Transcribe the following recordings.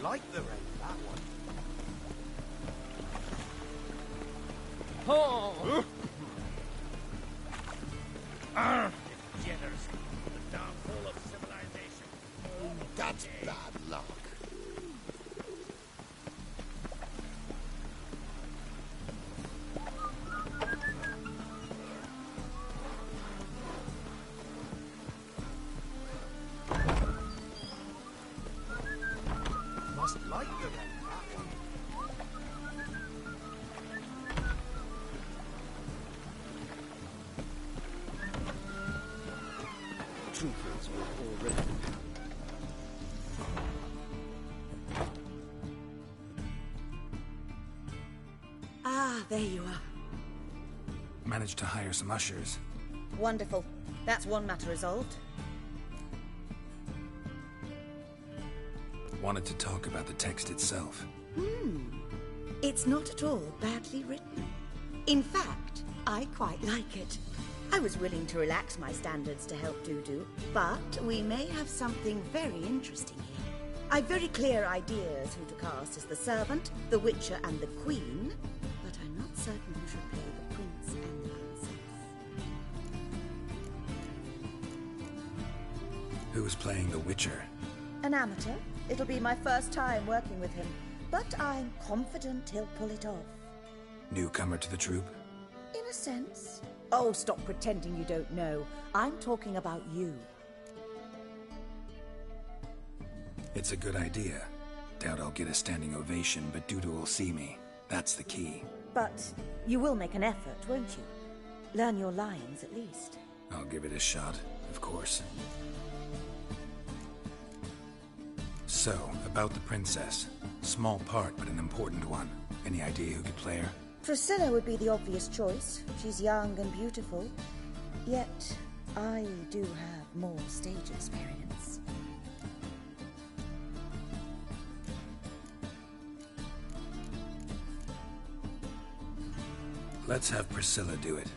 like the rain, that one. Oh! Degeneracy, the downfall of civilization. That's bad luck. Must like the rain, that one. Troopers were already... Ah, there you are. Managed to hire some ushers. Wonderful. That's one matter resolved. Wanted to talk about the text itself. It's not at all badly written. In fact, I quite like it. I was willing to relax my standards to help Dudu, but we may have something very interesting here. I've very clear ideas who to cast as the servant, the witcher, and the queen, but I'm not certain who should play the prince and the princess. Who's playing the Witcher? An amateur. It'll be my first time working with him, but I'm confident he'll pull it off. Newcomer to the troupe? In a sense. Oh, stop pretending you don't know. I'm talking about you. It's a good idea. Doubt I'll get a standing ovation, but Dudu will see me. That's the key. But you will make an effort, won't you? Learn your lines, at least. I'll give it a shot, of course. So, about the princess. Small part, but an important one. Any idea who could play her? Priscilla would be the obvious choice. She's young and beautiful. Yet, I do have more stage experience. Let's have Priscilla do it.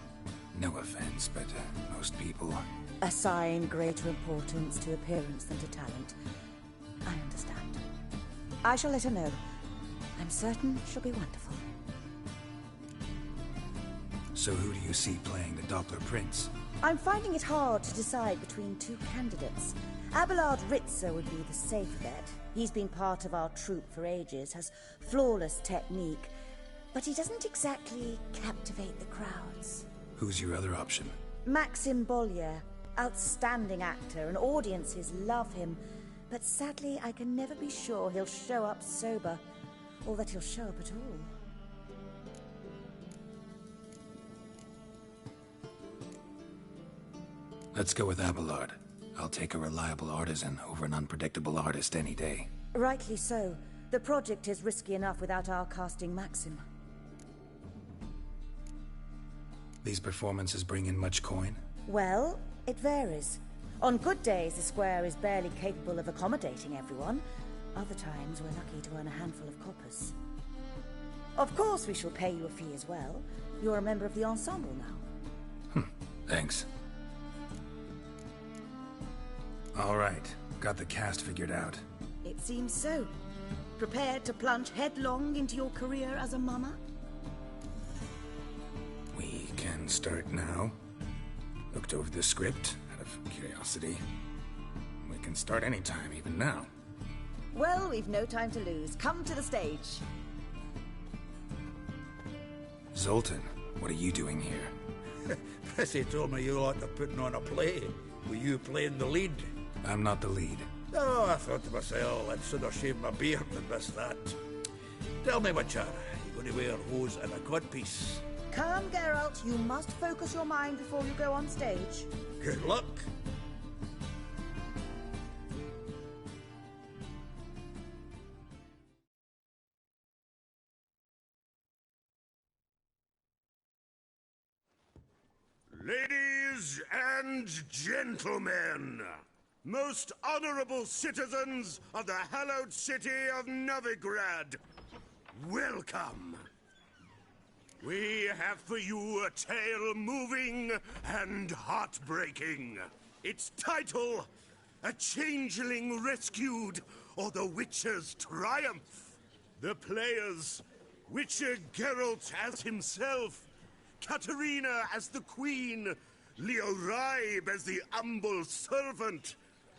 No offense, but most people... Assign greater importance to appearance than to talent. I understand. I shall let her know. I'm certain she'll be wonderful. So who do you see playing the Doppler Prince? I'm finding it hard to decide between two candidates. Abelard Ritzer would be the safe bet. He's been part of our troupe for ages, has flawless technique, but he doesn't exactly captivate the crowds. Who's your other option? Maxim Bollier, outstanding actor, and audiences love him. But sadly, I can never be sure he'll show up sober, or that he'll show up at all. Let's go with Abelard. I'll take a reliable artisan over an unpredictable artist any day. Rightly so. The project is risky enough without our casting Maxim. These performances bring in much coin? Well, it varies. On good days, the square is barely capable of accommodating everyone. Other times, we're lucky to earn a handful of coppers. Of course, we shall pay you a fee as well. You're a member of the ensemble now. Thanks. All right, got the cast figured out. It seems so. Prepared to plunge headlong into your career as a mama? We can start now. Looked over the script, out of curiosity. We can start anytime, even now. Well, we've no time to lose. Come to the stage. Zoltan, what are you doing here? Prissy told me you lot are putting on a play. Were you playing the lead? I'm not the lead. Oh, I thought to myself, I'd sooner shave my beard than miss that. Tell me, Witcher, you going to wear hose and a codpiece? Come, Geralt. You must focus your mind before you go on stage. Good luck. Ladies and gentlemen, most honorable citizens of the hallowed city of Novigrad, welcome. We have for you a tale moving and heartbreaking. Its title, A Changeling Rescued or the Witcher's triumph. The players, Witcher Geralt as himself, Katarina as the queen, Leo Raib as the humble servant,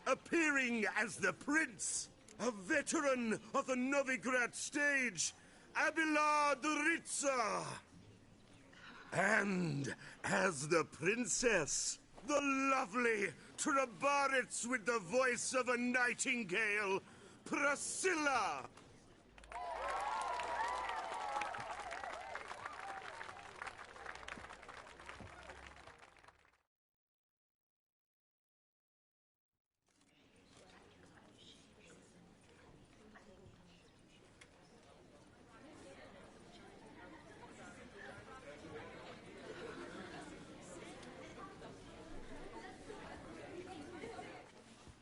appearing as the prince, a veteran of the Novigrad stage, Abelard the Ritzer. And as the princess, the lovely Trabaritz with the voice of a nightingale, Priscilla.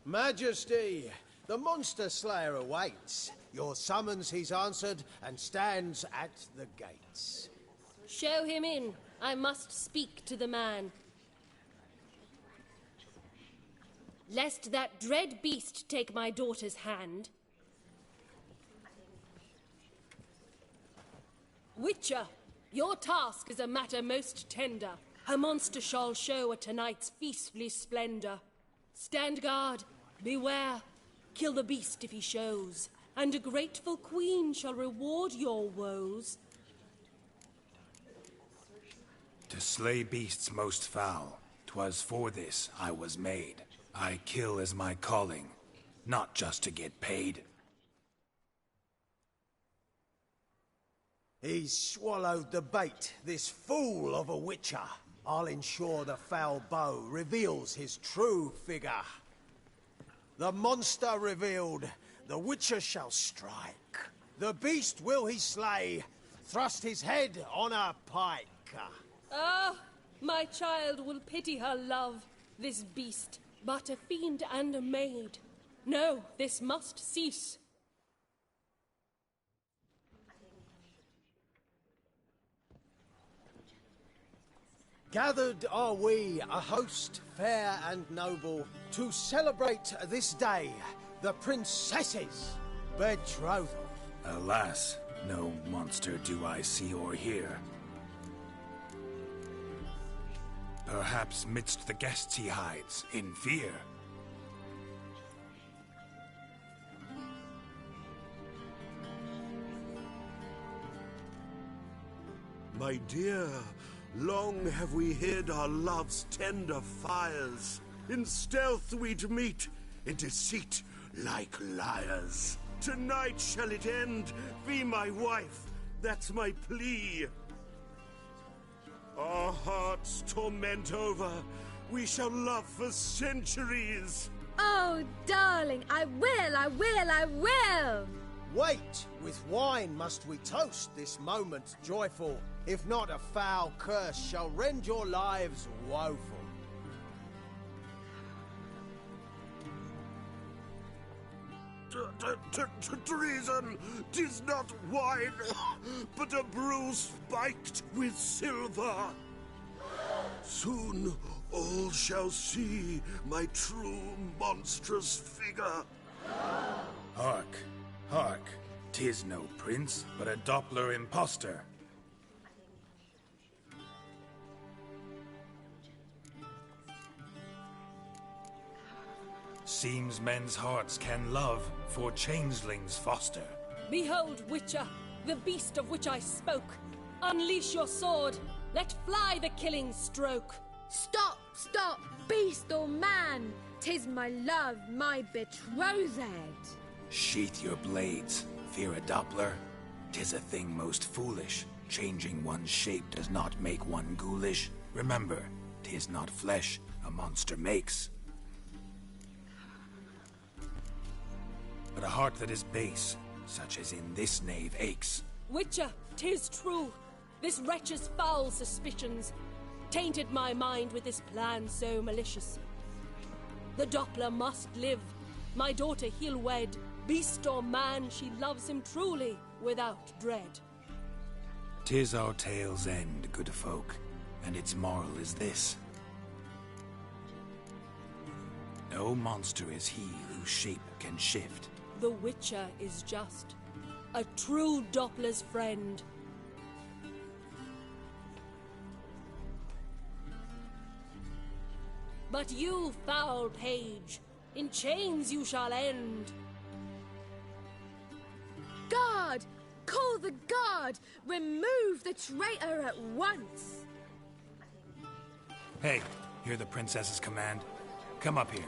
Majesty, the monster slayer awaits. Your summons he's answered and stands at the gates. Show him in. I must speak to the man. Lest that dread beast take my daughter's hand. Witcher, your task is a matter most tender. A monster shall show at tonight's feastly splendor. Stand guard, beware, kill the beast if he shows, and a grateful queen shall reward your woes. To slay beasts most foul, 'twas for this I was made. I kill as my calling, not just to get paid. He's swallowed the bait, this fool of a witcher. I'll ensure the foul bow reveals his true figure. The monster revealed, the witcher shall strike. The beast will he slay, thrust his head on a pike. Ah, my child will pity her love, this beast, but a fiend and a maid. No, this must cease. Gathered are we, a host fair and noble, to celebrate this day, the princess's betrothal. Alas, no monster do I see or hear. Perhaps midst the guests he hides, in fear. My dear, long have we hid our love's tender fires. In stealth we'd meet, in deceit like liars. Tonight shall it end, be my wife, that's my plea. Our hearts torment over, we shall love for centuries. Oh, darling, I will! Wait, with wine must we toast this moment joyful. If not, a foul curse shall rend your lives woeful. Treason! 'Tis not wine, but a brew spiked with silver. Soon all shall see my true monstrous figure. Hark, hark, 'tis no prince, but a Doppler impostor. Seems men's hearts can love, for changelings foster. Behold, Witcher, the beast of which I spoke. Unleash your sword. Let fly the killing stroke. Stop, stop, beast or man! 'Tis my love, my betrothed. Sheath your blades, fear a Doppler. 'Tis a thing most foolish. Changing one's shape does not make one ghoulish. Remember, 'tis not flesh a monster makes, but a heart that is base, such as in this knave aches. Witcher, 'tis true. This wretch's foul suspicions tainted my mind with this plan so malicious. The Doppler must live. My daughter he'll wed. Beast or man, she loves him truly, without dread. 'Tis our tale's end, good folk, and its moral is this. No monster is he whose shape can shift. The Witcher is just a true Doppler's friend. But you, foul page, in chains you shall end. Guard! Call the guard! Remove the traitor at once! Hey, hear the princess's command? Come up here.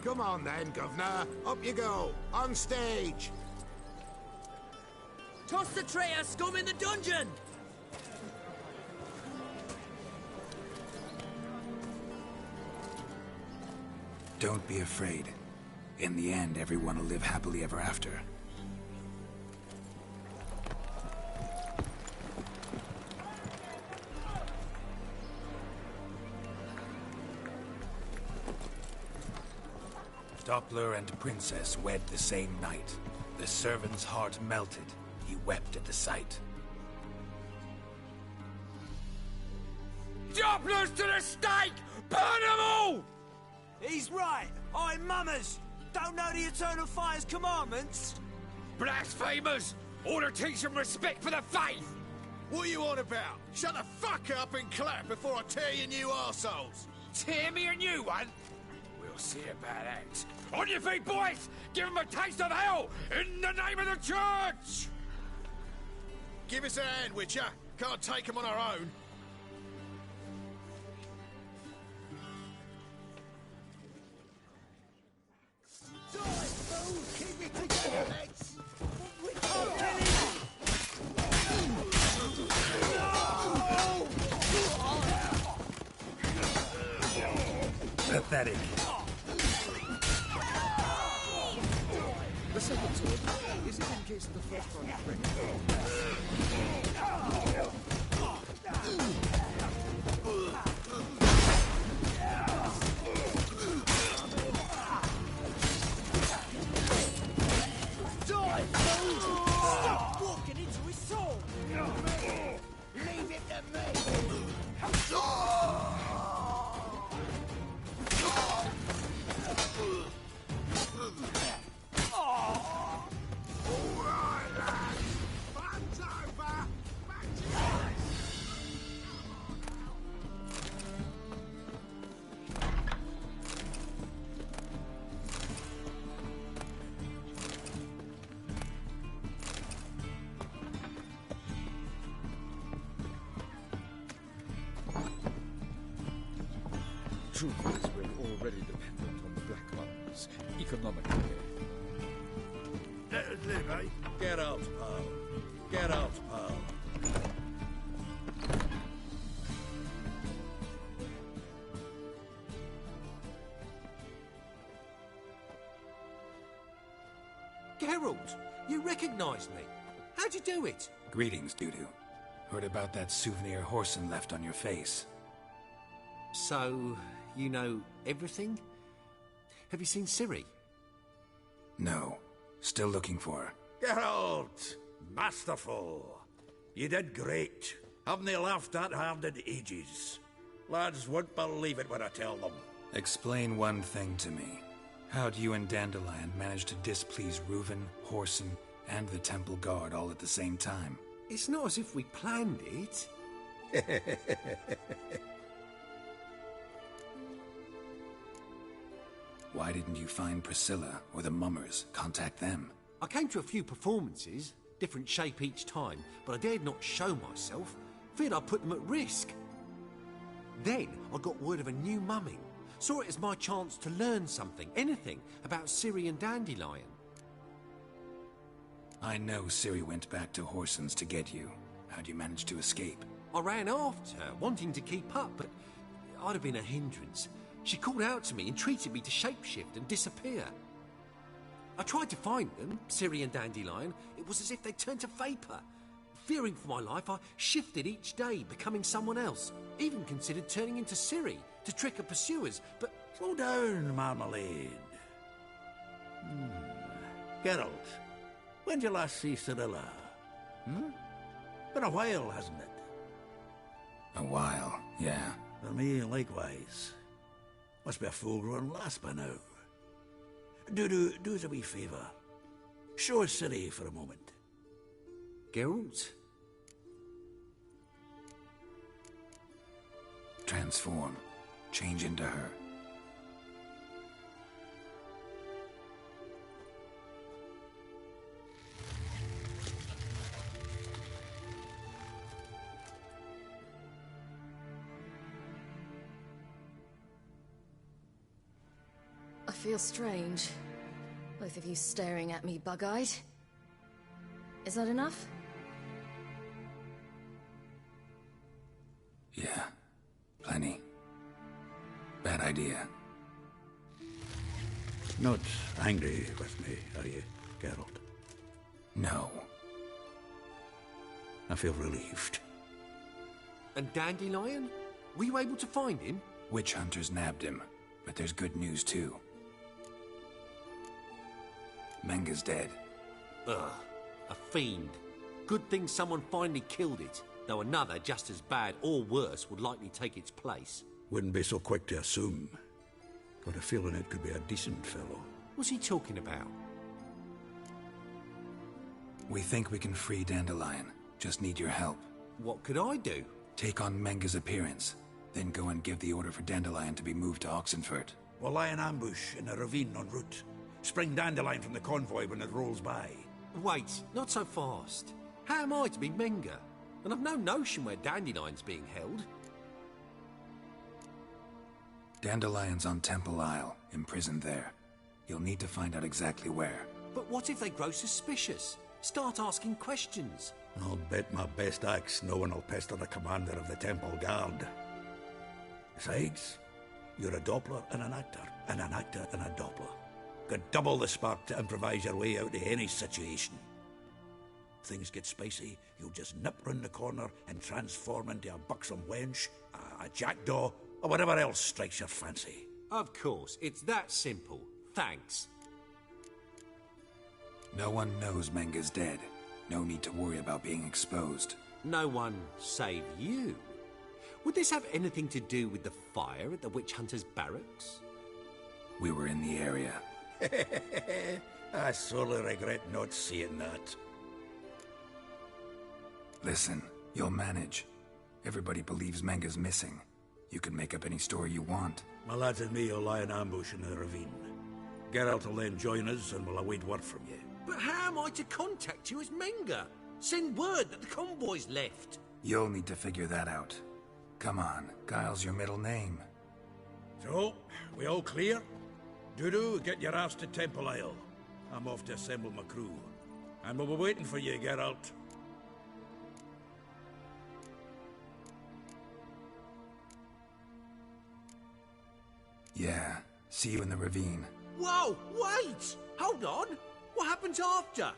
Come on then, Governor. Up you go. On stage. Toss the traitor scum in the dungeon! Don't be afraid. In the end, everyone will live happily ever after. Doppler and Princess wed the same night. The servant's heart melted. He wept at the sight. Dopplers to the stake! Burn them all! He's right. I'm mummers. Don't know the Eternal Fire's commandments? Blasphemers! Order teach them respect for the faith! What are you on about? Shut the fuck up and clap before I tear you new arseholes. Tear me a new one? We'll see about that. On your feet, boys! Give them a taste of hell in the name of the church! Give us a hand, Witcher. Can't take them on our own. Keep it together, lads! We can't kill him! Pathetic. The second sword, is it in case the first one breaks? Die, fool! Stop walking into his soul! Leave it to me! Truth is, we're already dependent on the Black Ones, economically. Let us live, eh? Get out, pal. Get out, pal. Geralt, you recognized me. How'd you do it? Greetings, Dudu. Heard about that souvenir Whoreson left on your face. So, you know everything? Have you seen Ciri? No. Still looking for her. Geralt! Masterful! You did great. Haven't they laughed that hard in ages? Lads won't believe it when I tell them. Explain one thing to me. How do you and Dandelion manage to displease Reuven, Whoreson, and the Temple Guard all at the same time? It's not as if we planned it. Why didn't you find Priscilla or the Mummers? Contact them. I came to a few performances, different shape each time, but I dared not show myself. Feared I'd put them at risk. Then I got word of a new mumming. Saw it as my chance to learn something, anything, about Ciri and Dandelion. I know Ciri went back to Whoreson's to get you. How'd you manage to escape? I ran after her, wanting to keep up, but I'd have been a hindrance. She called out to me, entreated me to shapeshift and disappear. I tried to find them, Ciri and Dandelion. It was as if they turned to vapor. Fearing for my life, I shifted each day, becoming someone else. Even considered turning into Ciri to trick her pursuers, but... Slow down, Marmalade. Geralt, when did you last see Cirilla? Been a while, hasn't it? A while, yeah. For me, likewise. Must be a full-grown lass by now. Do us a wee favour. Show us Ciri for a moment. Geralt? Transform. Change into her. I feel strange. Both of you staring at me bug-eyed. Is that enough? Yeah. Plenty. Bad idea. Not angry with me, are you, Geralt? No. I feel relieved. And Dandelion? Were you able to find him? Witch hunters nabbed him, but there's good news too. Menga's dead. Ugh, a fiend. Good thing someone finally killed it, though another just as bad or worse would likely take its place. Wouldn't be so quick to assume. Got a feeling it could be a decent fellow. What's he talking about? We think we can free Dandelion. Just need your help. What could I do? Take on Menga's appearance, then go and give the order for Dandelion to be moved to Oxenfurt. We'll lie in ambush in a ravine en route. Spring Dandelion from the convoy when it rolls by. Wait, not so fast. How am I to be Menga? And I've no notion where Dandelion's being held. Dandelion's on Temple Isle, imprisoned there. You'll need to find out exactly where. But what if they grow suspicious? Start asking questions. I'll bet my best axe no one will pester the commander of the Temple Guard. Besides, you're a Doppler and an actor and a Doppler. Got double the spark to improvise your way out of any situation. Things get spicy, you'll just nip round the corner and transform into a buxom wench, a jackdaw, or whatever else strikes your fancy. Of course, it's that simple. Thanks. No one knows Menga's dead. No need to worry about being exposed. No one save you. Would this have anything to do with the fire at the witch hunters' barracks? We were in the area. I sorely regret not seeing that. Listen, you'll manage. Everybody believes Menga's missing. You can make up any story you want. My lads and me will lie in ambush in the ravine. Geralt will then join us and we'll await word from you. But how am I to contact you as Menga? Send word that the convoy's left. You'll need to figure that out. Come on, Guile's your middle name. So, we all clear? Dudu, get your ass to Temple Isle. I'm off to assemble my crew. And we'll be waiting for you, Geralt. Yeah, see you in the ravine. Whoa, wait! Hold on! What happens after?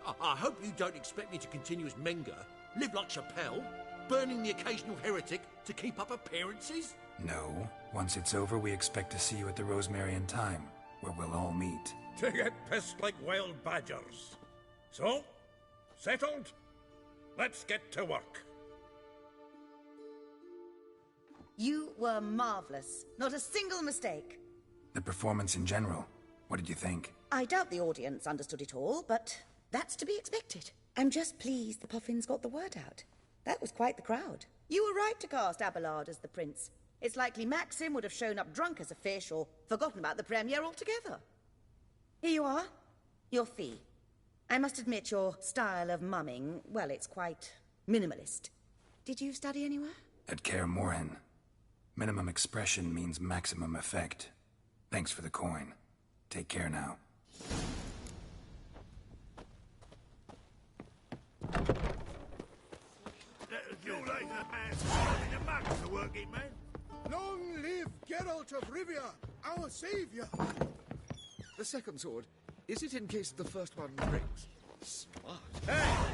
I hope you don't expect me to continue as Menga, live like Chappelle, burning the occasional heretic to keep up appearances? No. Once it's over, we expect to see you at the Rosemary and Thyme, where we'll all meet. To get pissed like wild badgers. So, settled? Let's get to work. You were marvelous. Not a single mistake. The performance in general, what did you think? I doubt the audience understood it all, but that's to be expected. I'm just pleased the Puffins got the word out. That was quite the crowd. You were right to cast Abelard as the prince. It's likely Maxim would have shown up drunk as a fish or forgotten about the premiere altogether. Here you are. Your fee. I must admit your style of mumming, well, it's quite minimalist. Did you study anywhere? At Kaer Morhen. Minimum expression means maximum effect. Thanks for the coin. Take care now. Long live Geralt of Rivia, our savior! The second sword, is it in case the first one breaks? Smart. Hey!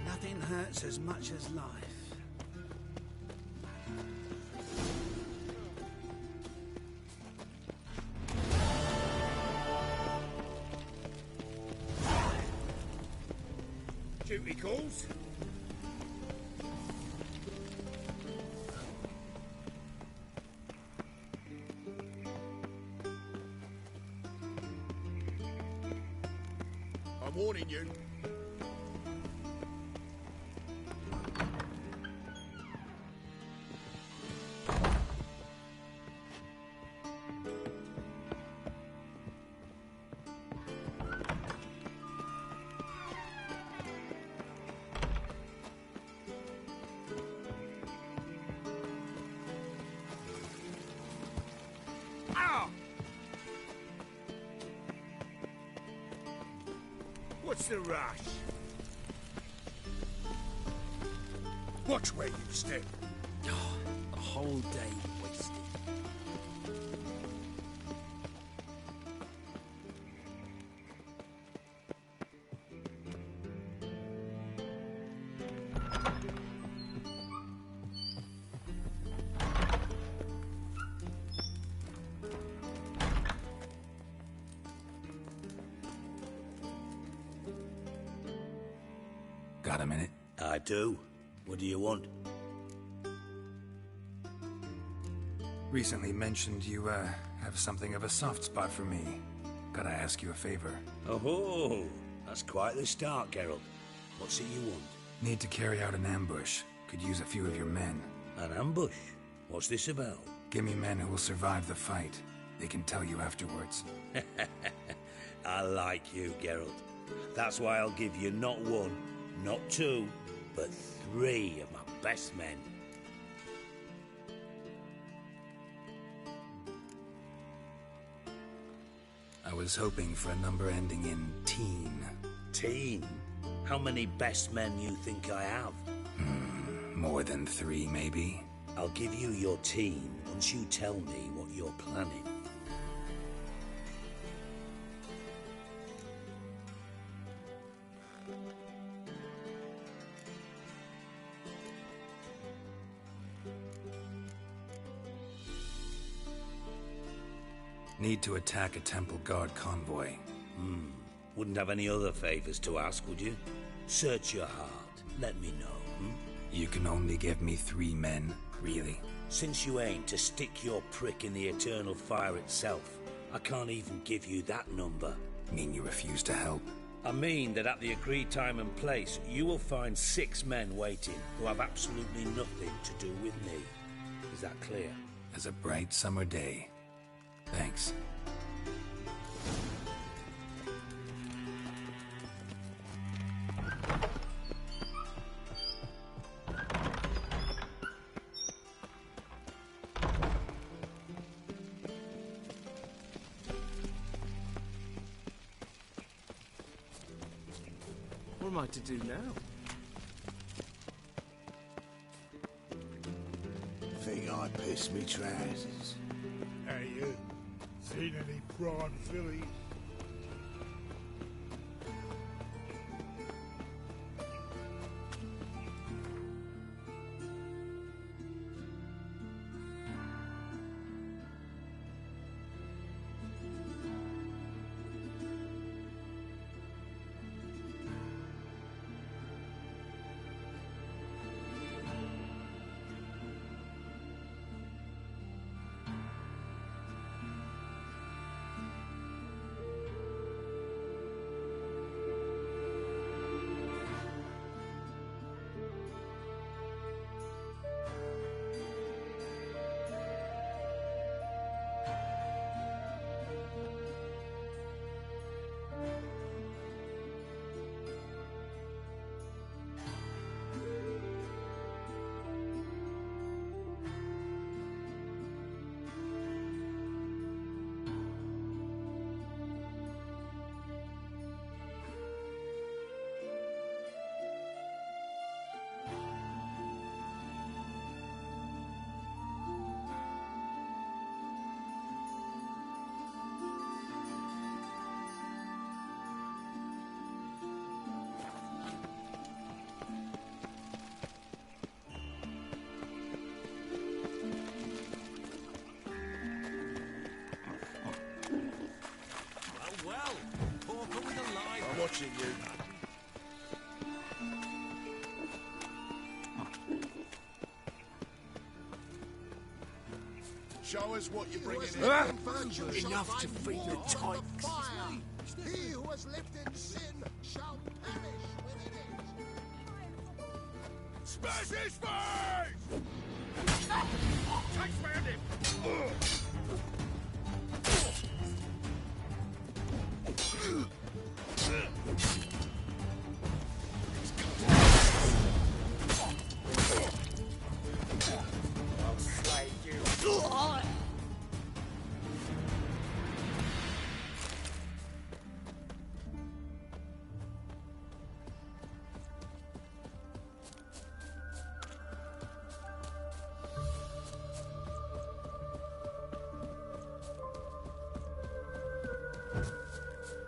Nothing hurts as much as life. Duty calls. I'm warning you. What's the rush? Watch where you step. A whole day wasted. Got a minute? I do. What do you want? Recently mentioned you, have something of a soft spot for me. Gotta ask you a favor. Oh, that's quite the start, Geralt. What's it you want? Need to carry out an ambush. Could use a few of your men. An ambush? What's this about? Give me men who will survive the fight. They can tell you afterwards. I like you, Geralt. That's why I'll give you not one, not two, but 3 of my best men. I was hoping for a number ending in teen. Teen? How many best men you think I have? More than 3, maybe. I'll give you your teen once you tell me what you're planning. Need to attack a Temple Guard convoy. Wouldn't have any other favors to ask, would you? Search your heart. Let me know, You can only give me 3 men, really? Since you aim to stick your prick in the eternal fire itself, I can't even give you that number. Mean you refuse to help? I mean that at the agreed time and place, you will find 6 men waiting who have absolutely nothing to do with me. Is that clear? As a bright summer day. Thanks. What am I to do now? Think I pissed me trousers. Hey, you. Seen any prawn fillies? Well, Porker with a live. I'm watching you. Show us what you're bringing in. Enough to feed the tykes. He who has lived in sin shall perish within it. Smash his face! Take command him! I'll slay you.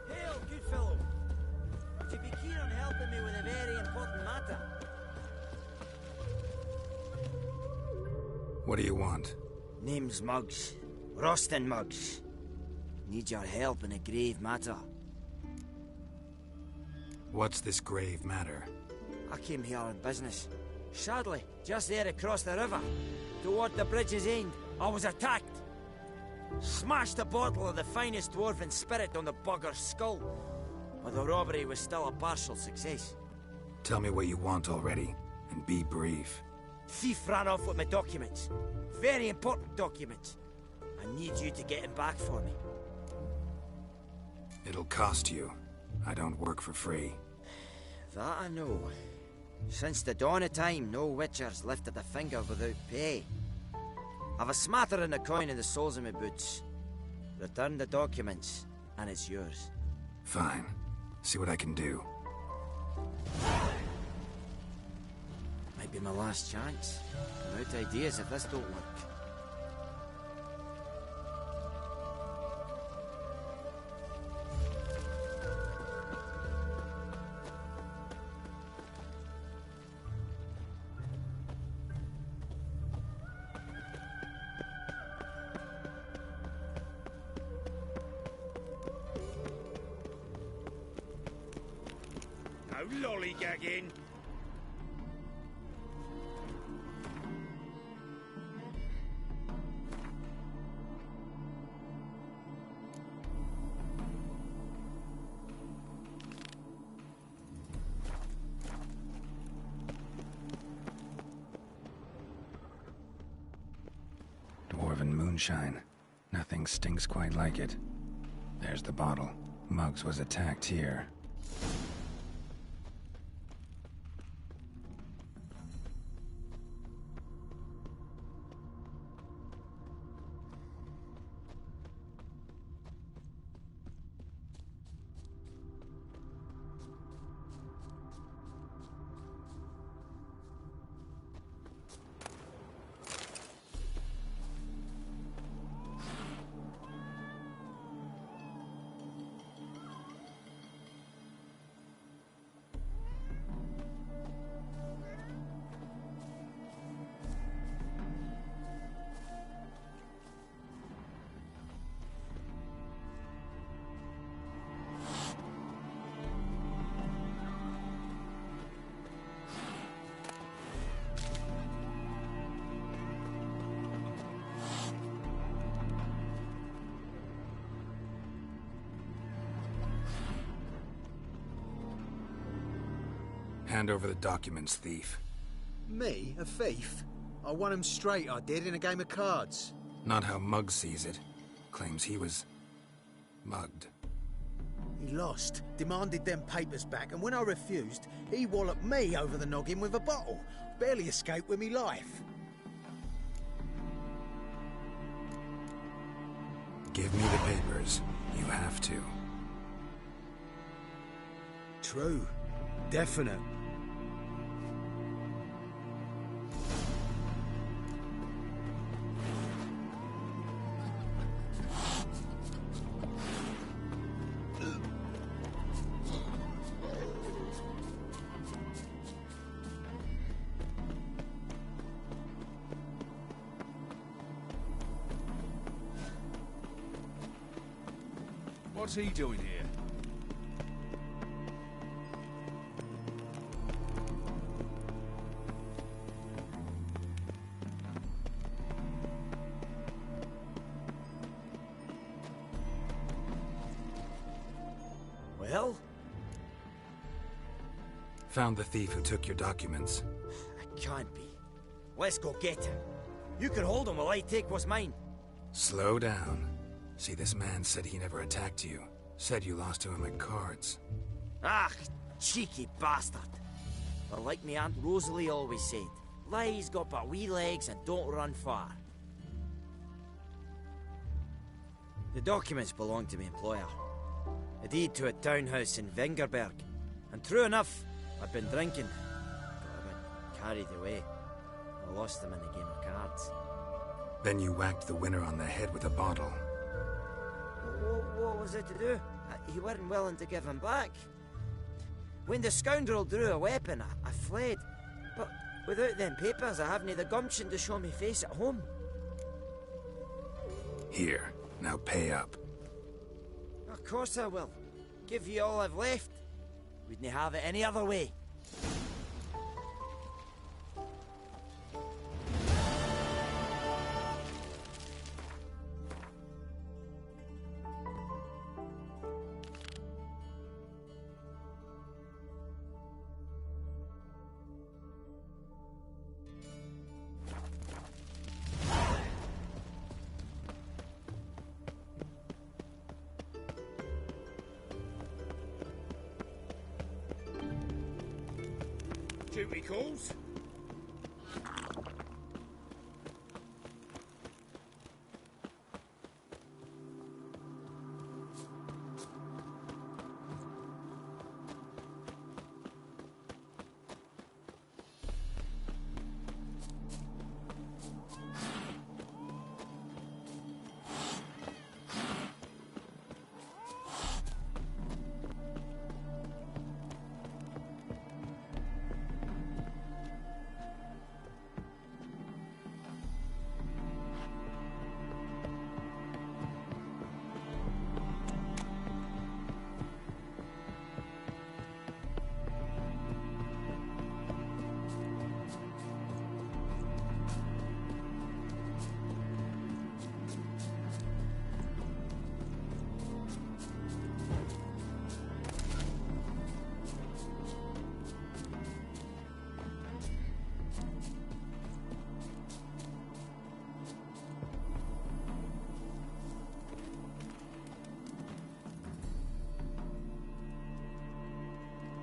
Hail, good fellow. Would you be keen on helping me with a very important matter? What do you want? Name's Muggs. Rostin Muggs. Need your help in a grave matter. What's this grave matter? I came here on business. Sadly, just there across the river, toward the bridge's end, I was attacked. Smashed a bottle of the finest dwarven spirit on the bugger's skull, but the robbery was still a partial success. Tell me what you want already, and be brief. Thief ran off with my documents. Very important documents. I need you to get him back for me. It'll cost you. I don't work for free. That I know. Since the dawn of time, no witcher's lifted a finger without pay. I've a smattering of coin in the soles of my boots. Return the documents, and it's yours. Fine. See what I can do. Might be my last chance. I'm out of ideas if this don't work. No lollygagging. Dwarven moonshine. Nothing stinks quite like it. There's the bottle. Muggs was attacked here. Hand over the documents, thief. Me? A thief? I won him straight, I did, in a game of cards. Not how Muggs sees it. Claims he was... mugged. He lost, demanded them papers back, and when I refused, he walloped me over the noggin with a bottle. Barely escaped with me life. Give me the papers. You have to. True. Definite. What's he doing here? Well? Found the thief who took your documents. It can't be. Let's go get him. You can hold him while I take what's mine. Slow down. See, this man said he never attacked you. Said you lost to him at cards. Ah, cheeky bastard. But like me Aunt Rosalie always said, lies got but wee legs and don't run far. The documents belong to my employer. A deed to a townhouse in Vengerberg. And true enough, I'd been drinking. Got a bit carried away. I lost them in a game of cards. Then you whacked the winner on the head with a bottle. What was it to do? You weren't willing to give him back. When the scoundrel drew a weapon, I fled. But without them papers, I haven't the gumption to show me face at home. Here, now pay up. Of course I will. Give you all I've left. Wouldn't have it any other way. Duty calls.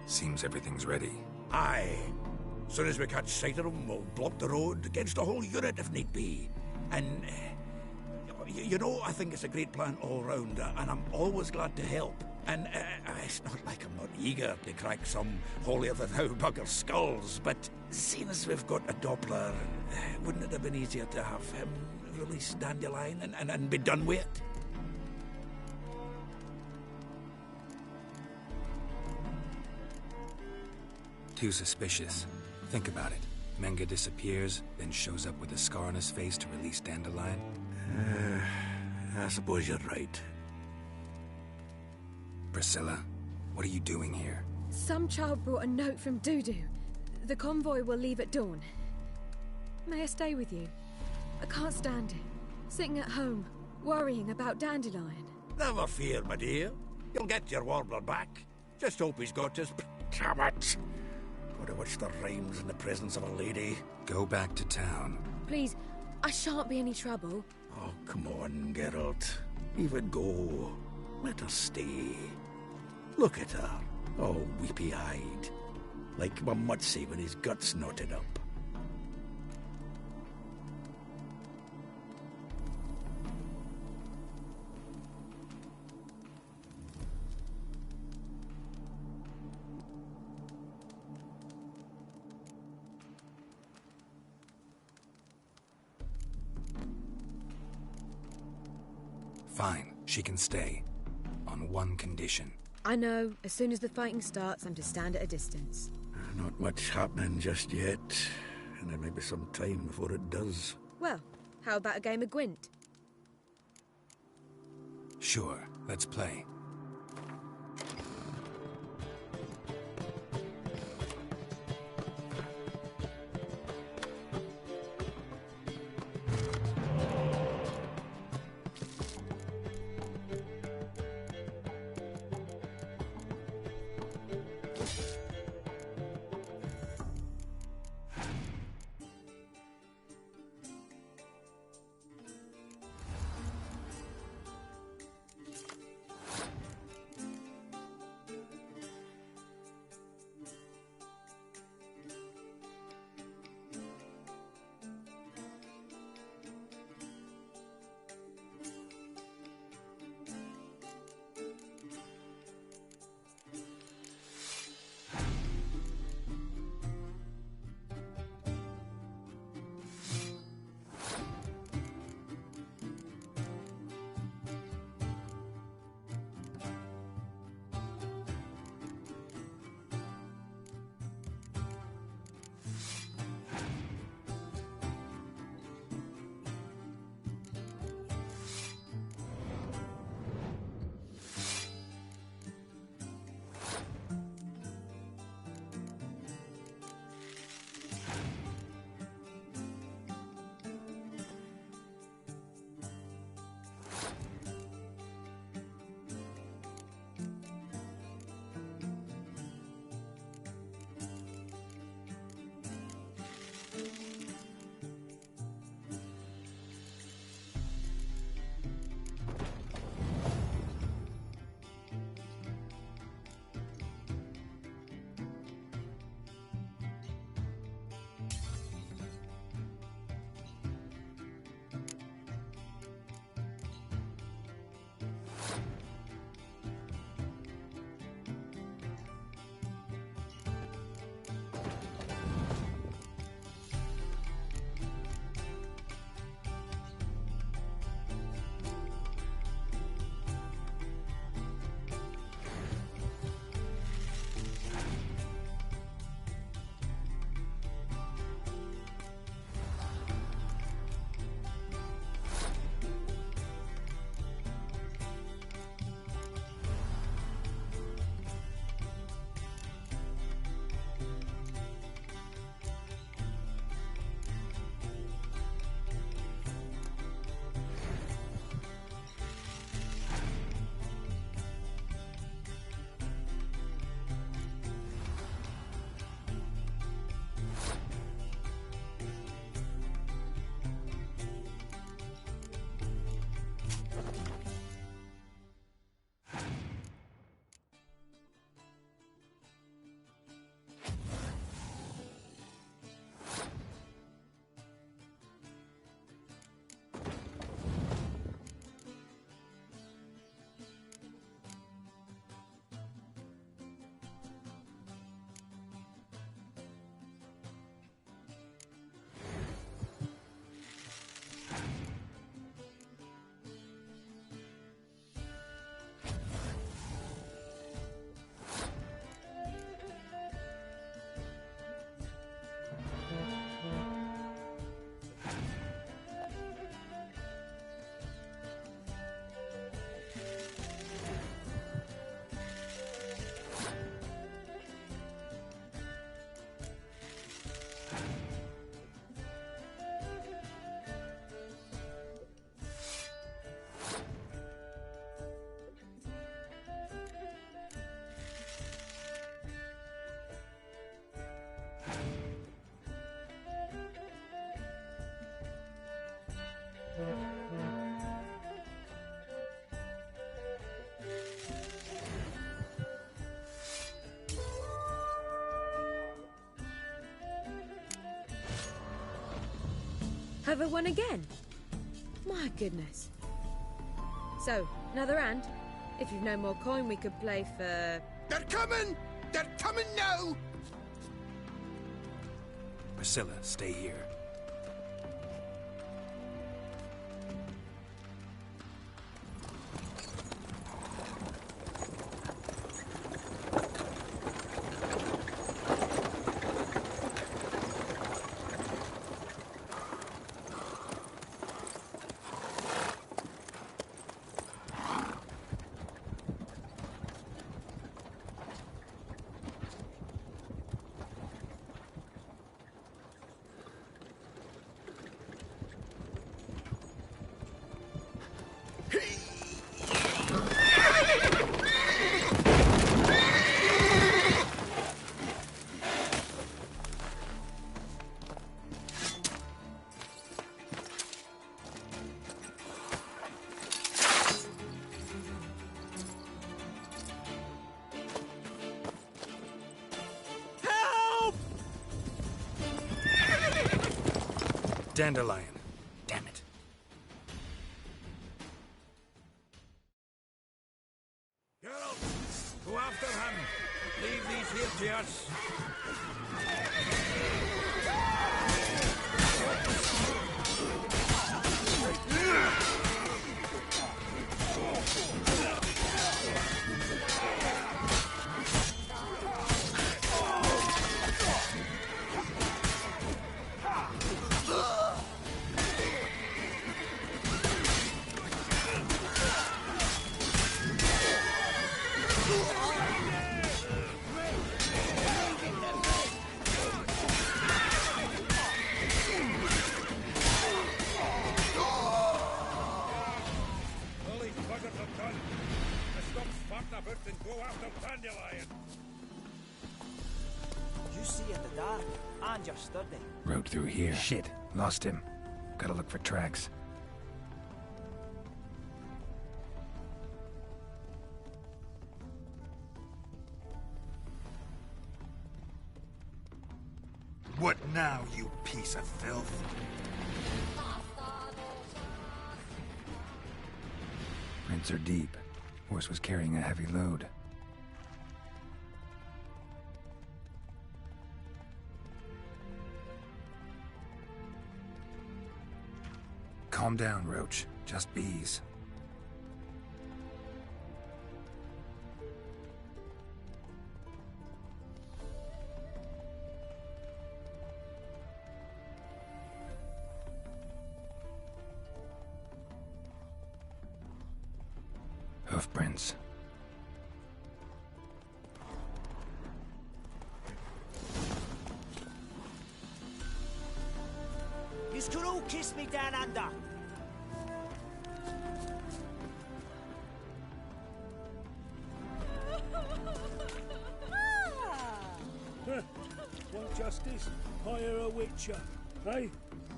Seems everything's ready. Aye. Soon as we catch sight of them, we'll block the road against the whole unit if need be. And, you know, I think it's a great plan all round, and I'm always glad to help. And it's not like I'm not eager to crack some holier-than-thou bugger's skulls, but seeing as we've got a Doppler, wouldn't it have been easier to have him release Dandelion and be done with it? Too suspicious. Think about it. Menga disappears, then shows up with a scar on his face to release Dandelion. I suppose you're right. Priscilla, what are you doing here? Some child brought a note from Dudu. The convoy will leave at dawn. May I stay with you? I can't stand it. Sitting at home, worrying about Dandelion. Never fear, my dear. You'll get your warbler back. Just hope he's got his... Damn it! Gotta watch the rhymes in the presence of a lady. Go back to town. Please, I shan't be any trouble. Oh, come on, Geralt. Leave it go. Let her stay. Look at her, all weepy-eyed. Like my Mutsy with his guts knotted up. Fine, she can stay. On one condition. I know, as soon as the fighting starts, I'm to stand at a distance. Not much happening just yet, and there may be some time before it does. Well, how about a game of Gwent? Sure, let's play. Another one again? My goodness. So, another hand? If you've no more coin, we could play for... They're coming! They're coming now! Priscilla, stay here. Dandelion. Damn it. Geralt, go after him. Leave these here to us. You see in the dark, and you're sturdy. Rode through here. Shit. Lost him. Gotta look for tracks. What now, you piece of filth? Prints are deep. Horse was carrying a heavy load. Calm down, Roach. Just bees. Hoofprints. You could all kiss me down under. Want justice? Hire a witcher. Hey,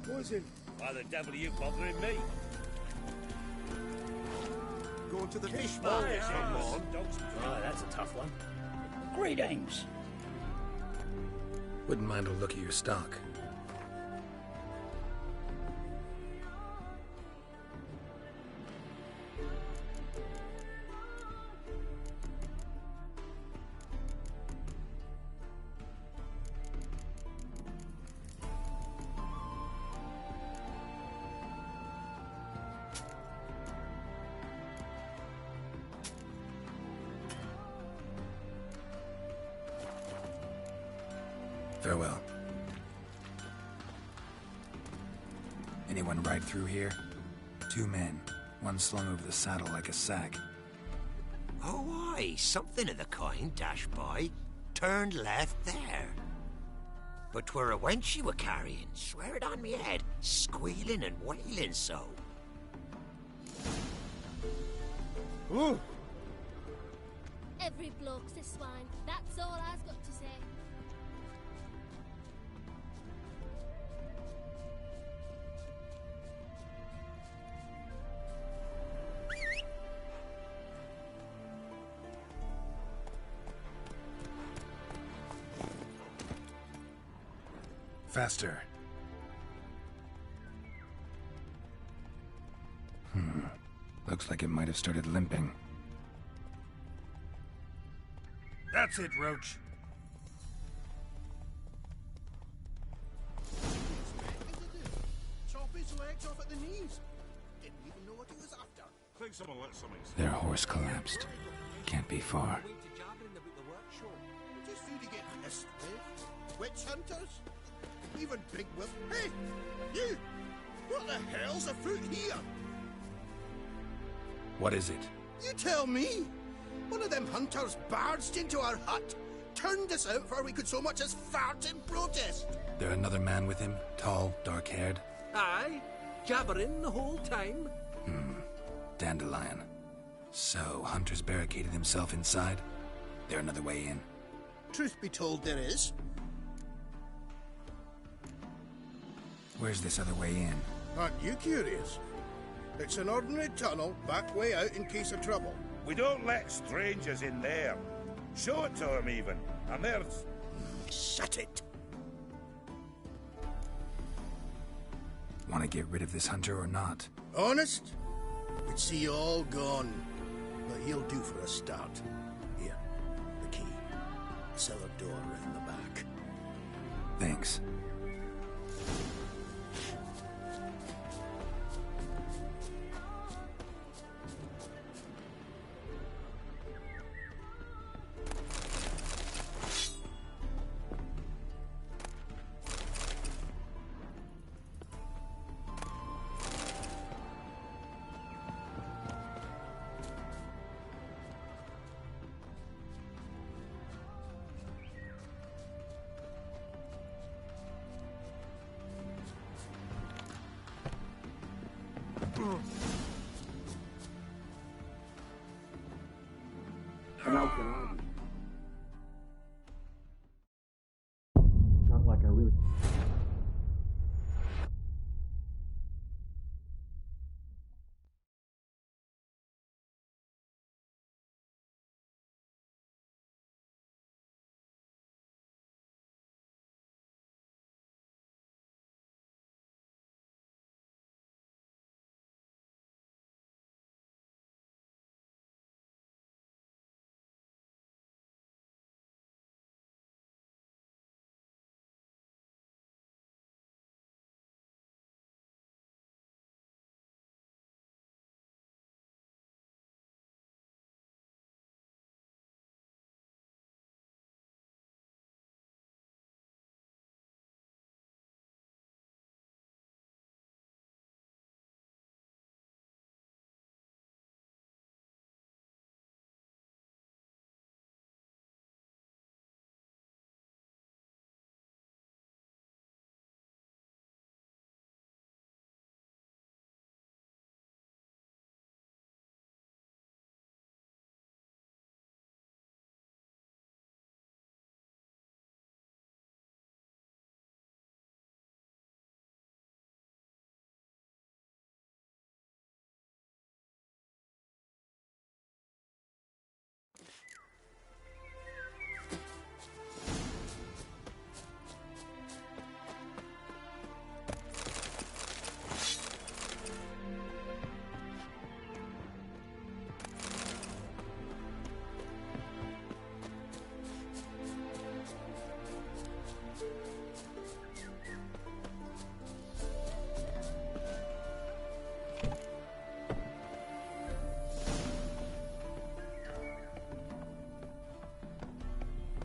poison. Why the devil are you bothering me? Going to the fish Oh, market, yes. someone? Oh, that's a tough one. Greetings. Wouldn't mind a look at your stock. Farewell. Anyone ride through here? 2 men, one slung over the saddle like a sack. Oh, aye, something of the kind dashed by. Turned left there. But 'twere a wench you were carrying, swear it on me head, squealing and wailing so. Ooh. Every bloke's a swine, that's all I've got to say. Faster. Looks like it might have started limping. That's it, Roach. Chop his legs off at the knees. Didn't even know what he was after. Think someone let something Their horse collapsed. Can't be far. Just food to get pissed with. Witch hunters? Even big wolf. Hey! You! What the hell's afoot here? What is it? You tell me! One of them hunters barged into our hut, turned us out before we could so much as fart in protest. There another man with him? Tall, dark-haired? Aye, jabbering the whole time. Dandelion. So, Hunter's barricaded himself inside? There another way in? Truth be told, there is. Where's this other way in? Aren't you curious? It's an ordinary tunnel, back way out in case of trouble. We don't let strangers in there. Show it to them, even. And there's... Shut it. Want to get rid of this hunter or not? Honest? We'd see you all gone. But he'll do for a start. Here, the key. Cellar door round the back. Thanks. And how can I be? Not like I really...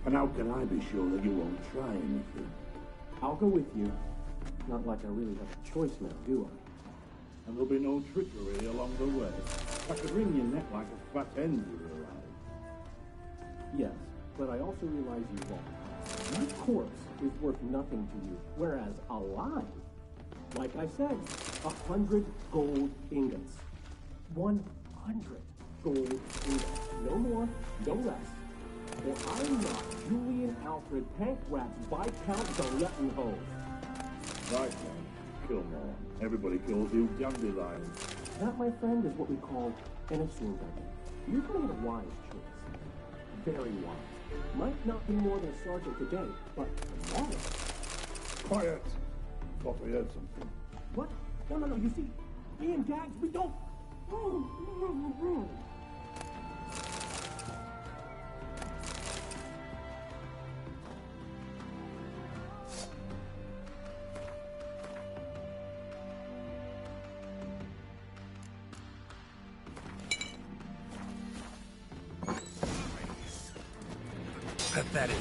And how can I be sure that you won't try anything? I'll go with you. Not like I really have a choice now, do I? And there'll be no trickery along the way. I could wring your neck like a fat hen, you realize? Yes, but I also realize you won't. My corpse is worth nothing to you, whereas alive, like I said, 100 gold ingots. 100 gold ingots. No more, no less. Or I'm not Julian Alfred Pancrat's Viscount Galetten-Hove. Right then, kill more. Everybody kills you, dandelion. That, my friend, is what we call an assumed identity. You've made a wise choice. Very wise. Might not be more than a sergeant today, but tomorrow. Quiet! Thought we heard something. What? No. You see, me and Gags, we don't Pathetic.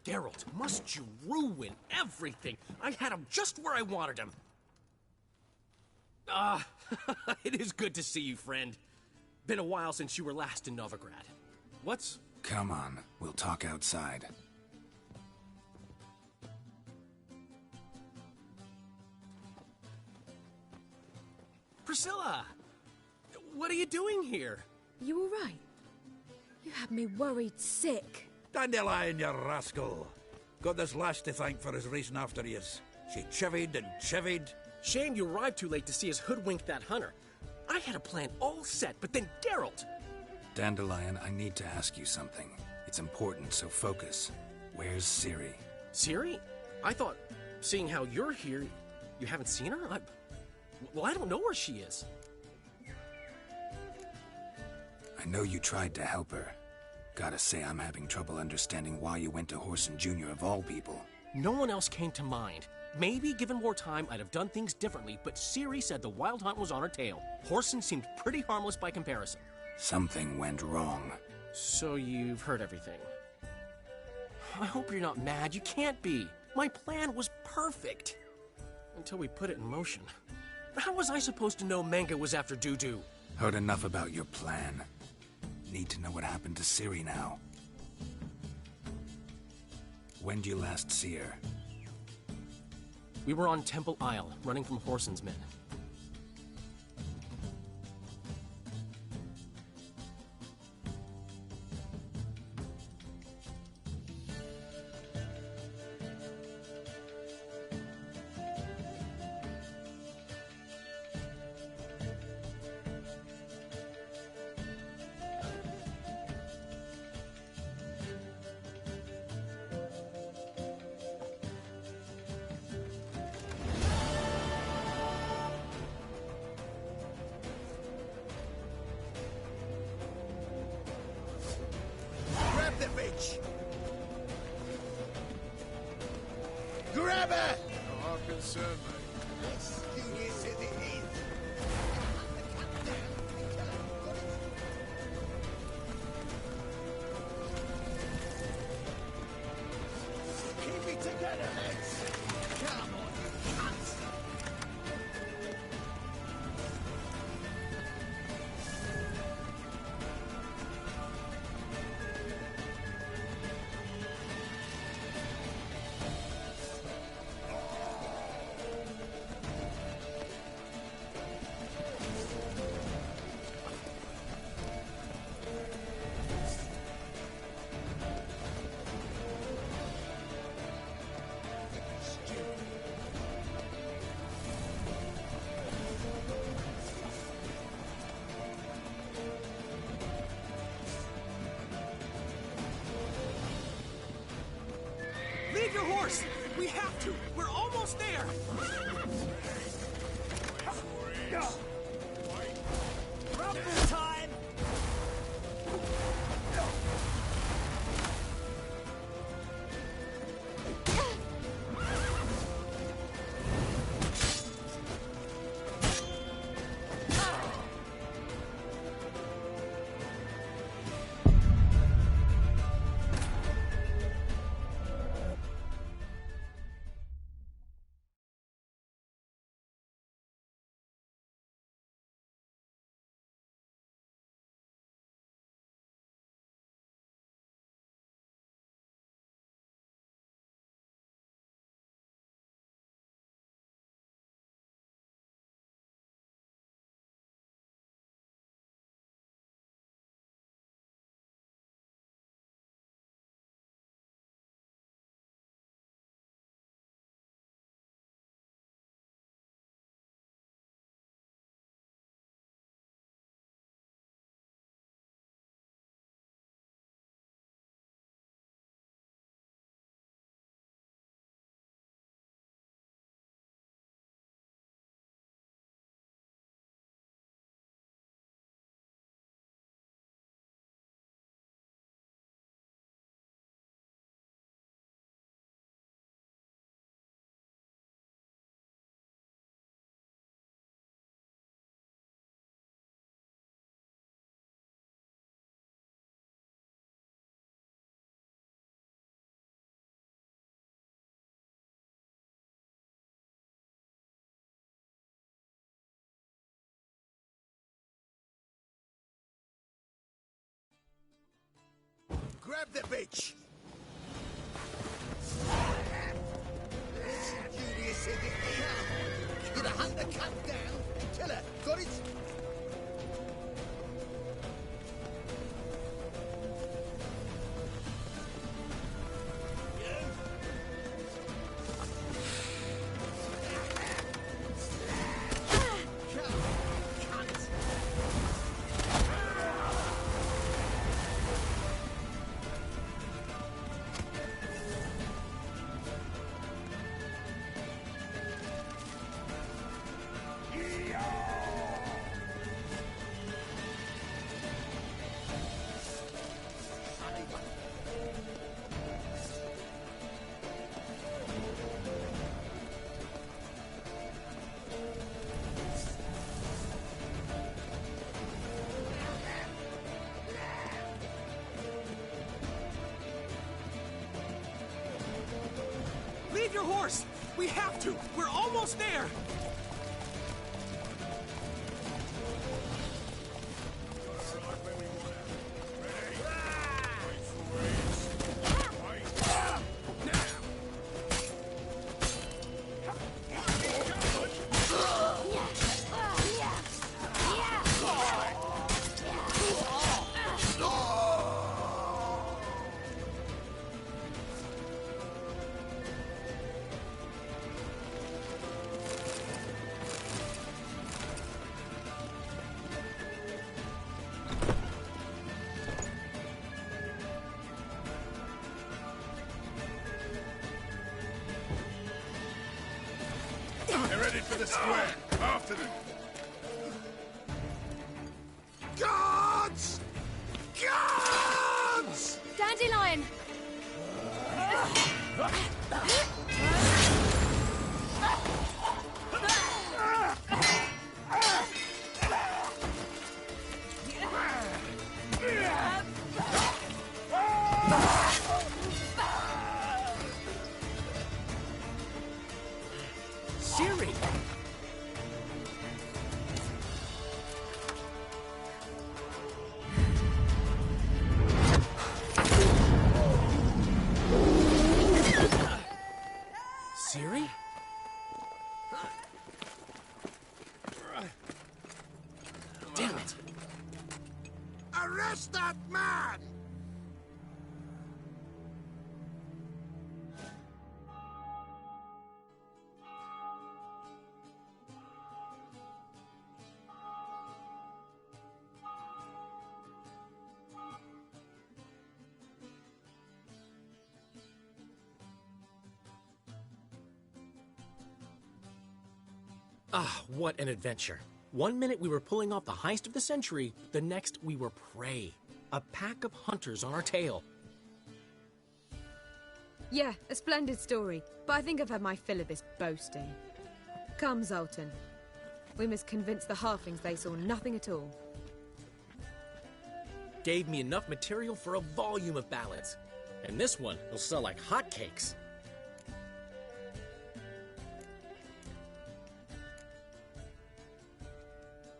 Geralt, must you ruin everything? I had him just where I wanted him. It is good to see you, friend. Been a while since you were last in Novigrad. What's... Come on, we'll talk outside. Priscilla! What are you doing here? You all right? You had me worried sick. Dandelion, you rascal. Got this lass to thank for his racing after yous. She chivied and chivied. Shame you arrived too late to see us hoodwink that hunter. I had a plan all set, but then Geralt... Dandelion, I need to ask you something. It's important, so focus. Where's Ciri? Ciri? I thought, seeing how you're here, you haven't seen her? Well, I don't know where she is. I know you tried to help her. Gotta say, I'm having trouble understanding why you went to Whoreson Jr. of all people. No one else came to mind. Maybe, given more time, I'd have done things differently, but Ciri said the Wild Hunt was on her tail. Whoreson seemed pretty harmless by comparison. Something went wrong. So you've heard everything. I hope you're not mad. You can't be. My plan was perfect. Until we put it in motion. How was I supposed to know Manga was after Dudu? Heard enough about your plan. Need to know what happened to Ciri now. When did you last see her? We were on Temple Isle, running from Whoreson's men. Grab the bitch! Grab her! No hard concern, mate. Yes, yes, it is. Keep it together, mates. Come on, you cunts. your horse! We have to! We're almost there! Rumble time! Grab the bitch! Julius said it. You're gonna hunt the cunt down. Tell her. Got it? Leave your horse! We have to! We're almost there! They're headed for the square. After them. Guards! Guards! Dandelion! Siri! Ah, what an adventure. One minute we were pulling off the heist of the century, the next we were prey. A pack of hunters on our tail. Yeah, a splendid story, but I think I've had my fill of this boasting. Come, Zoltan. We must convince the halflings they saw nothing at all. Gave me enough material for a volume of ballads. And this one will sell like hotcakes.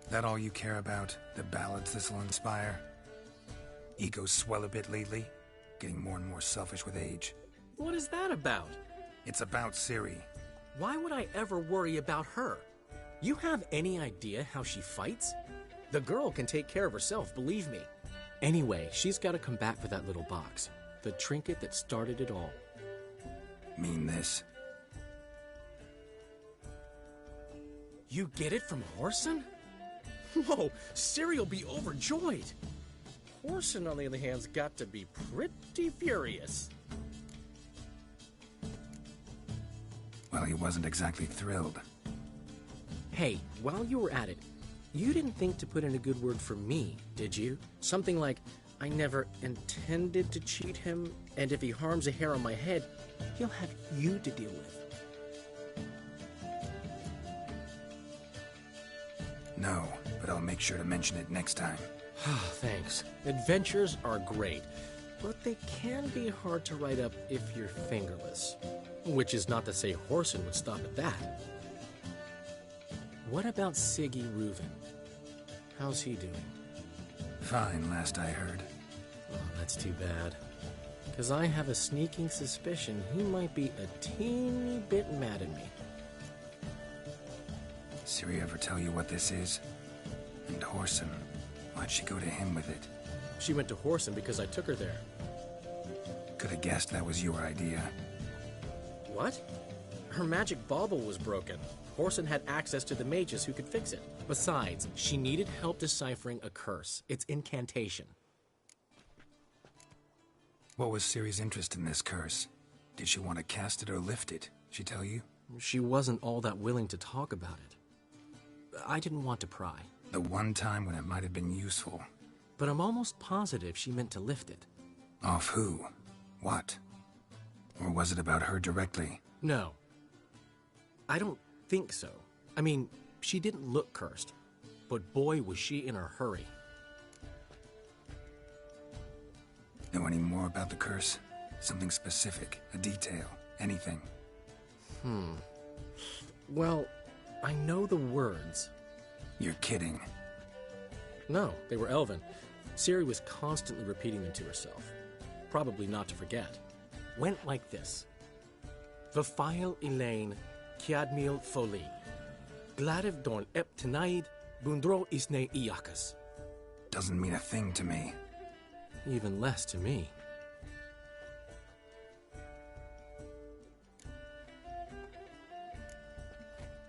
That all you care about? The ballads this'll inspire? Egos swell a bit lately? Getting more and more selfish with age. What is that about? It's about Ciri. Why would I ever worry about her? You have any idea how she fights? The girl can take care of herself, believe me. Anyway, she's got to come back for that little box. The trinket that started it all. Mean this? You get it from Whoreson? Whoa, Ciri'll be overjoyed. Whoreson, on the other hand's got to be pretty furious. Well, he wasn't exactly thrilled. Hey, while you were at it, you didn't think to put in a good word for me, did you? Something like, I never intended to cheat him, and if he harms a hair on my head, he'll have you to deal with. No, but I'll make sure to mention it next time. Thanks. Adventures are great, but they can be hard to write up if you're fingerless. Which is not to say Whoreson would stop at that. What about Siggy Reuven? How's he doing? Fine, last I heard. Oh, that's too bad. Because I have a sneaking suspicion he might be a teeny bit mad at me. Ciri ever tell you what this is? And Whoreson, why'd she go to him with it? She went to Whoreson because I took her there. Could have guessed that was your idea. What? Her magic bauble was broken. Whoreson had access to the mages who could fix it. Besides, she needed help deciphering a curse. Its incantation. What was Ciri's interest in this curse? Did she want to cast it or lift it? She tell you? She wasn't all that willing to talk about it. I didn't want to pry. The one time when it might have been useful. But I'm almost positive she meant to lift it. Off who? What? Or was it about her directly? No. I don't think so. I mean, she didn't look cursed. But boy, was she in a hurry. Know any more about the curse? Something specific, a detail, anything? Well, I know the words. You're kidding. No, they were Elven. Ciri was constantly repeating them to herself. Probably not to forget. Went like this. Vafile Elaine, Kiadmil Foli. Gladiv Dorn Ep Tenaid, Bundro Isne Iakas. Doesn't mean a thing to me. Even less to me.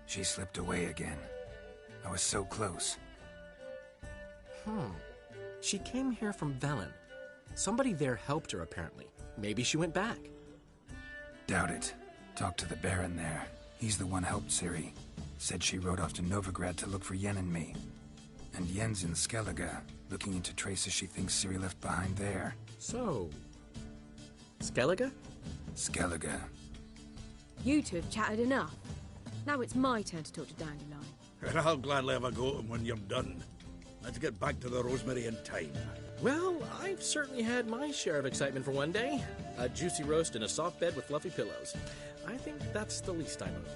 She slipped away again. I was so close. She came here from Velen. Somebody there helped her, apparently. Maybe she went back. Doubt it. Talked to the Baron there. He's the one helped Ciri. Said she rode off to Novigrad to look for Yen and me. And Yen's in Skellige, looking into traces she thinks Ciri left behind there. So... Skellige? Skellige. You two have chatted enough. Now it's my turn to talk to Dandelion. And I'll gladly have a go at him when you're done. Let's get back to the Rosemary in time. Well, I've certainly had my share of excitement for one day. A juicy roast and a soft bed with fluffy pillows. I think that's the least I owed.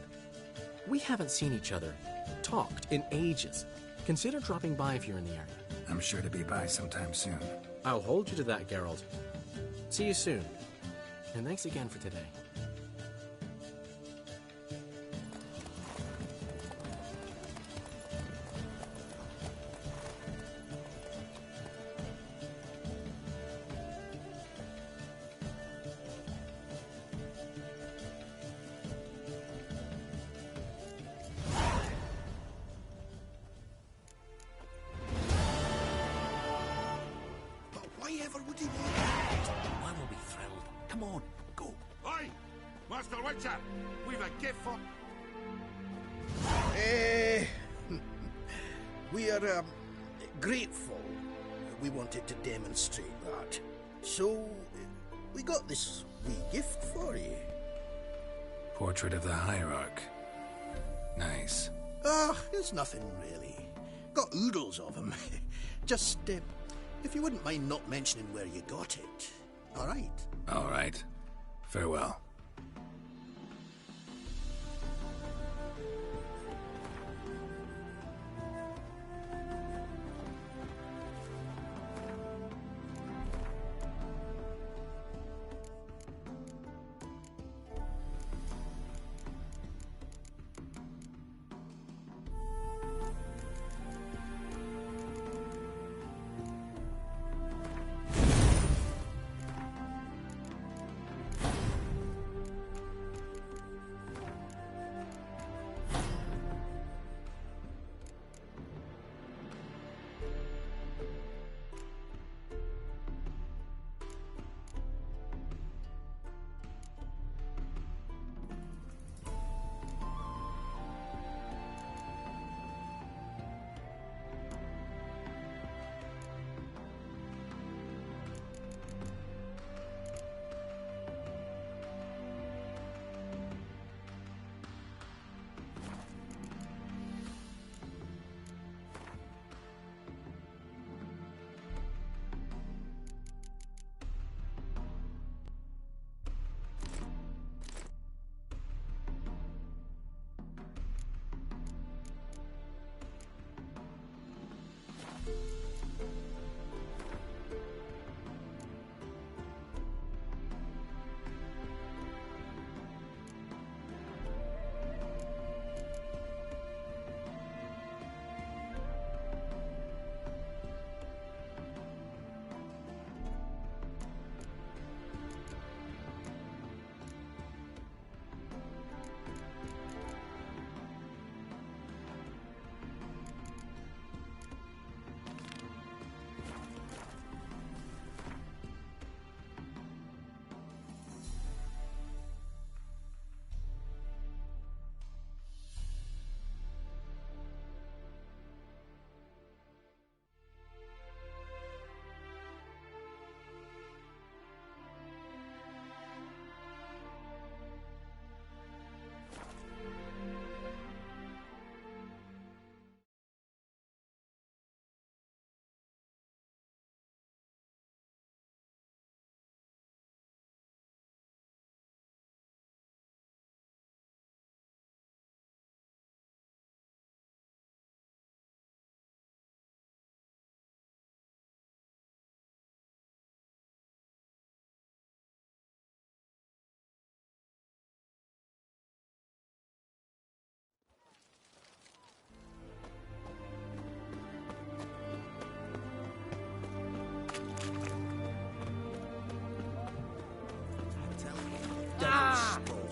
We haven't seen each other, talked, in ages. Consider dropping by if you're in the area. I'm sure to be by sometime soon. I'll hold you to that, Geralt. See you soon. And thanks again for today. Master Witcher, we've a gift for... We are grateful. We wanted to demonstrate that. So, we got this wee gift for you. Portrait of the Hierarch. Nice. It's nothing really. Got oodles of them. Just, if you wouldn't mind not mentioning where you got it. All right? All right. Farewell.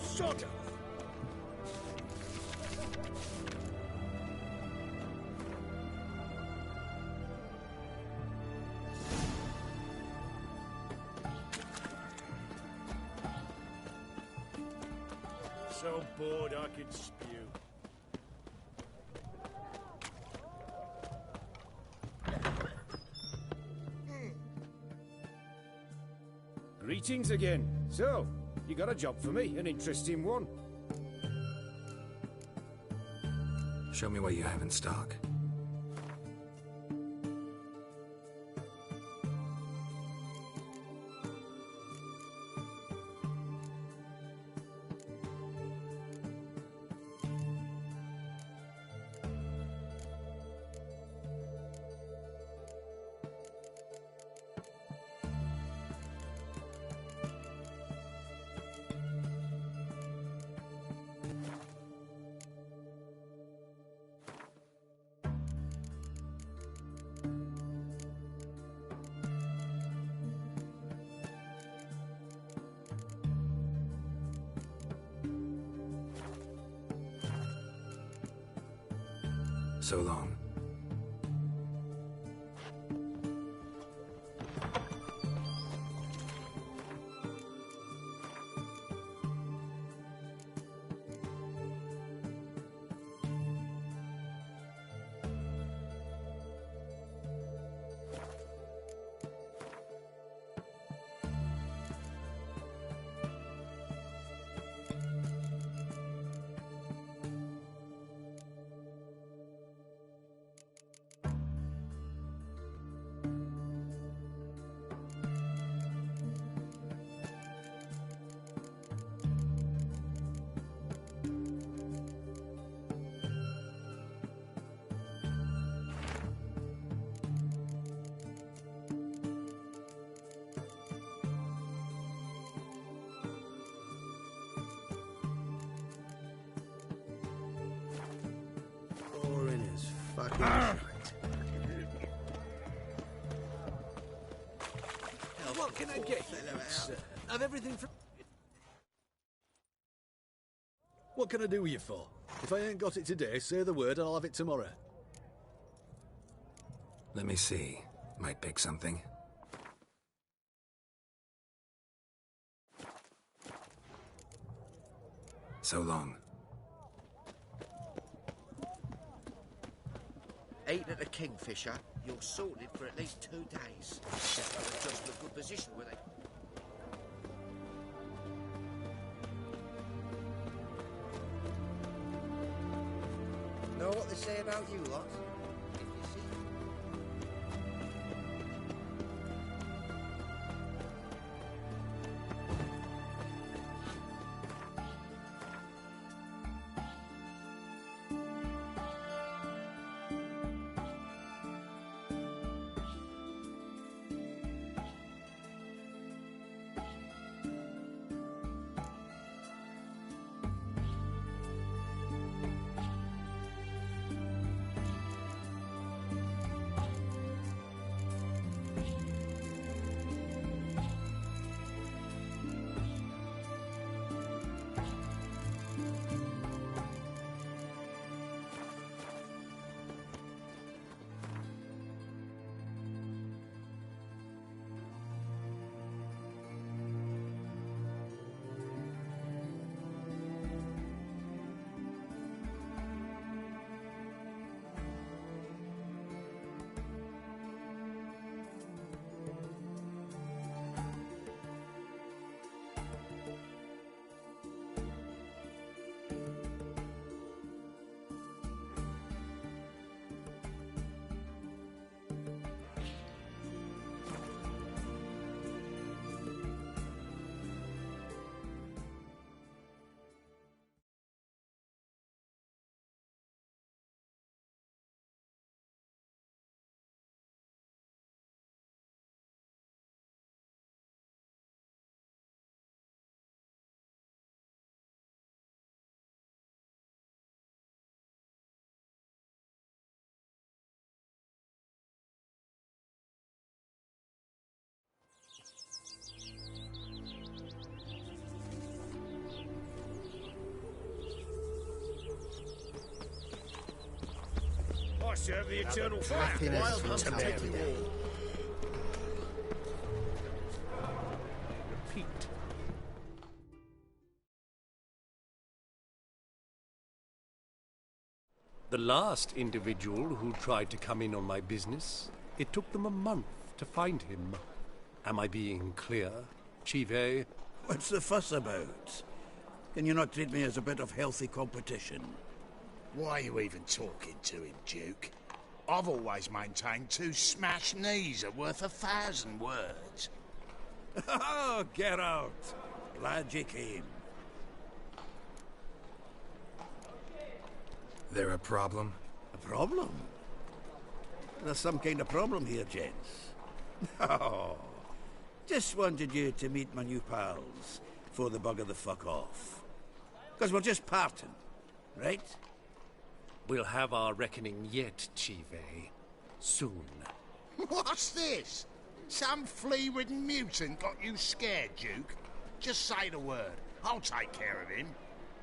Sort of. So bored I could spew. Greetings again. So, you got a job for me, an interesting one. Show me what you have in stock. So long. fucking What can I get you, sir? I've everything from... What can I do you for? If I ain't got it today, say the word and I'll have it tomorrow. Let me see. Might pick something. So long. Eating at the Kingfisher, you're sorted for at least 2 days. Except I've just a good position with it. Know what they say about you lot? If you see... I serve the eternal fire. Wild hunter taking war. Repeat. The last individual who tried to come in on my business, it took them a month to find him. Am I being clear, Chive? What's the fuss about? Can you not treat me as a bit of healthy competition? Why are you even talking to him, Duke? I've always maintained 2 smashed knees are worth 1,000 words. Oh, Geralt. Glad you came. There a problem? A problem? There's some kind of problem here, gents. Oh, just wanted you to meet my new pals before they bugger the fuck off. Because we're just parting, right? We'll have our reckoning yet, Chive. Soon. What's this? Some flea-ridden mutant got you scared, Duke? Just say the word. I'll take care of him.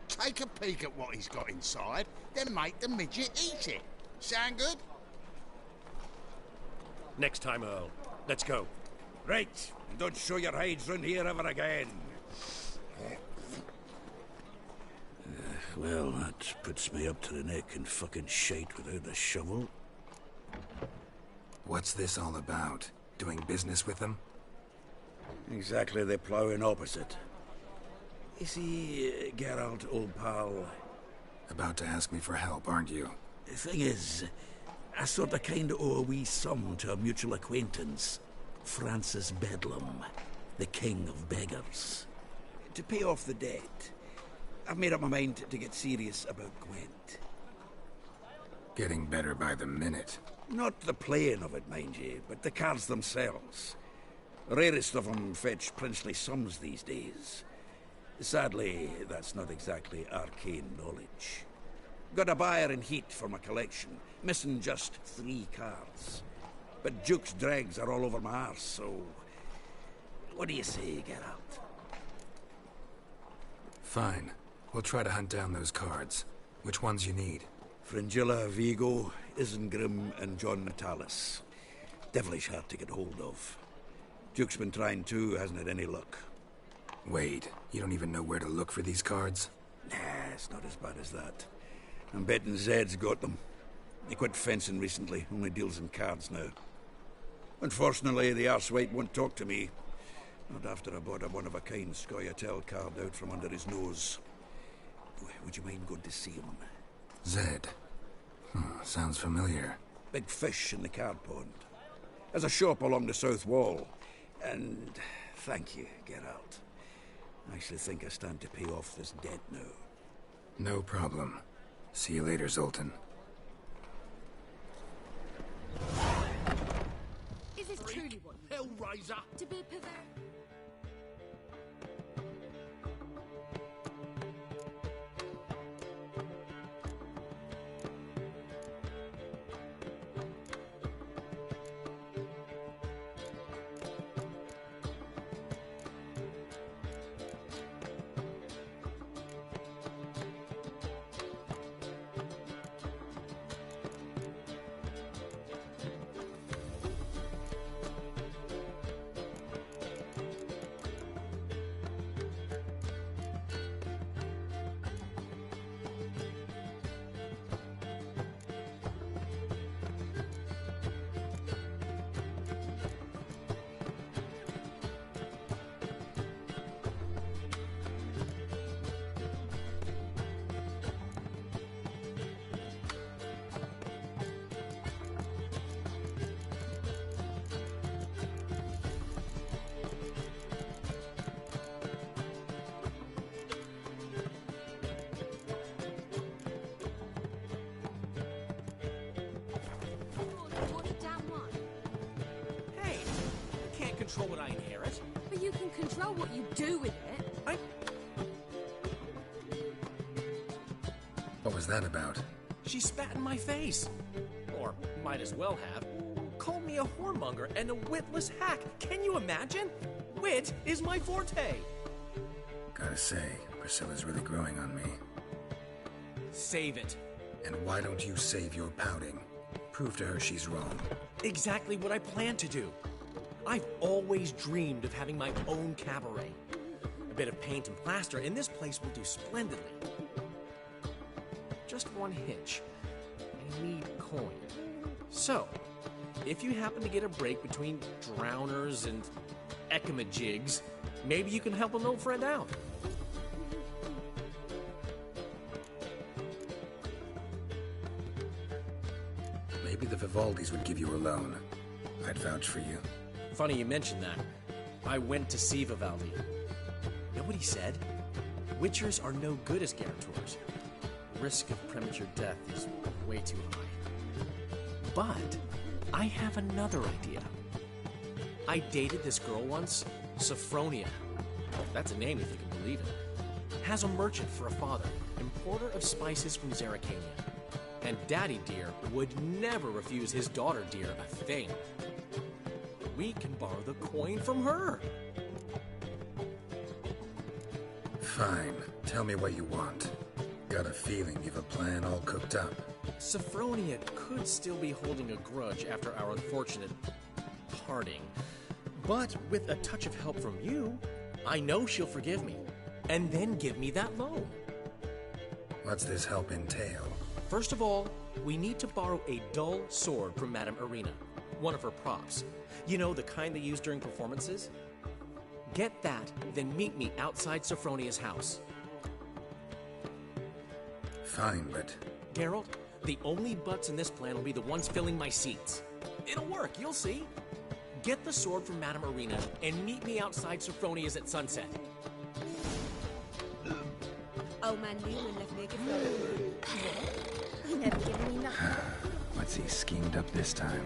Take a peek at what he's got inside, then make the midget eat it. Sound good? Next time, Earl. Let's go. Right. And don't show your hides round here ever again. Well, that puts me up to the neck in fucking shite without a shovel. What's this all about? Doing business with them? Exactly the ploughing opposite. You see, Geralt, old pal... About to ask me for help, aren't you? The thing is, I sort of kind of owe a wee sum to a mutual acquaintance. Francis Bedlam, the king of beggars. To pay off the debt, I've made up my mind to get serious about Gwent. Getting better by the minute. Not the playing of it, mind you, but the cards themselves. The rarest of them fetch princely sums these days. Sadly, that's not exactly arcane knowledge. Got a buyer in heat for my collection, missing just 3 cards. But Duke's dregs are all over my arse, so... What do you say, Geralt? Fine. We'll try to hunt down those cards. Which ones you need? Fringilla, Vigo, Isengrim, and John Natalis. Devilish hard to get hold of. Duke's been trying too, hasn't had any luck. Wait, you don't even know where to look for these cards? Nah, it's not as bad as that. I'm betting Zed's got them. He quit fencing recently, only deals in cards now. Unfortunately, the arsewipe won't talk to me. Not after I bought a one-of-a-kind Scoia'tael card out from under his nose. Would you mind going to see him? Zed. Sounds familiar. Big fish in the card pond. Has a shop along the south wall. And thank you, Geralt. I actually think I stand to pay off this debt now. No problem. See you later, Zoltan. Is this truly what you Hellraiser! to be perverted? Hey, I can't control what I inherit. But you can control what you do with it. What was that about? She spat in my face. Or might as well have. Called me a whoremonger and a witless hack. Can you imagine? Wit is my forte. Gotta say, Priscilla's really growing on me. Save it. And why don't you save your pouting? Prove to her she's wrong. Exactly what I plan to do. I've always dreamed of having my own cabaret. A bit of paint and plaster, and this place will do splendidly. Just one hitch. I need coin. So, if you happen to get a break between drowners and ecamajigs, maybe you can help an old friend out. Maybe the Vivaldis would give you a loan. I'd vouch for you. Funny you mentioned that. I went to see Vivaldi. Know what he said? Witchers are no good as guarantors. Risk of premature death is way too high. But I have another idea. I dated this girl once, Sophronia. That's a name if you can believe it. Has a merchant for a father, importer of spices from Zerrikania. And Daddy Dear would never refuse his daughter Dear a thing. We can borrow the coin from her. Fine. Tell me what you want. Got a feeling you've a plan all cooked up. Sophronia could still be holding a grudge after our unfortunate parting. But with a touch of help from you, I know she'll forgive me. And then give me that loan. What's this help entail? First of all, we need to borrow a dull sword from Madame Irina, one of her props. You know, the kind they use during performances? Get that, then meet me outside Sophronia's house. Fine, but... Geralt, the only butts in this plan will be the ones filling my seats. It'll work, you'll see. Get the sword from Madame Irina and meet me outside Sophronia's at sunset. Oh man, Newman left me a gift. He never given me nothing. What's he schemed up this time?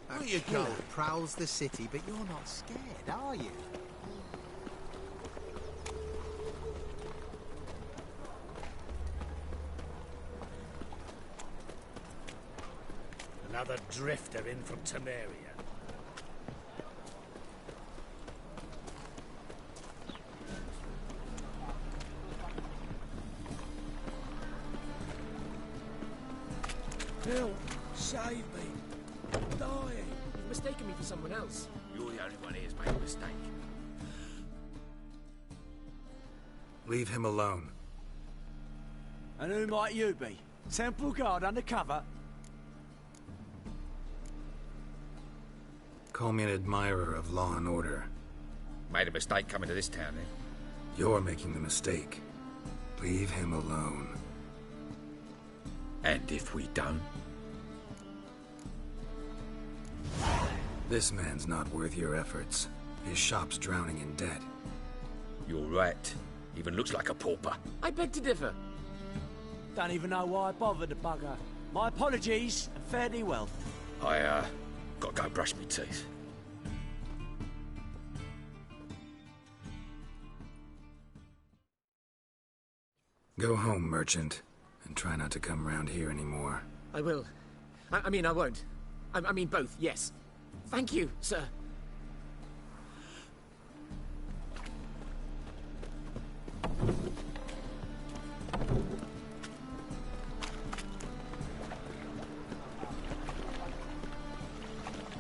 There you go. Prowls the city, but you're not scared, are you? Another drifter in from Temeria. Help! Save me! I'm dying! You've mistaken me for someone else. You're the only one here's made a mistake. Leave him alone. And who might you be? Temple Guard undercover? Call me an admirer of law and order. Made a mistake coming to this town, then. You're making the mistake. Leave him alone. And if we don't? This man's not worth your efforts. His shop's drowning in debt. You're right. Even looks like a pauper. I beg to differ. Don't even know why I bothered the bugger. My apologies, and fare thee well. I, gotta go brush my teeth. Go home, merchant, and try not to come round here anymore. I will. I mean, I won't. I mean both, yes. Thank you, sir.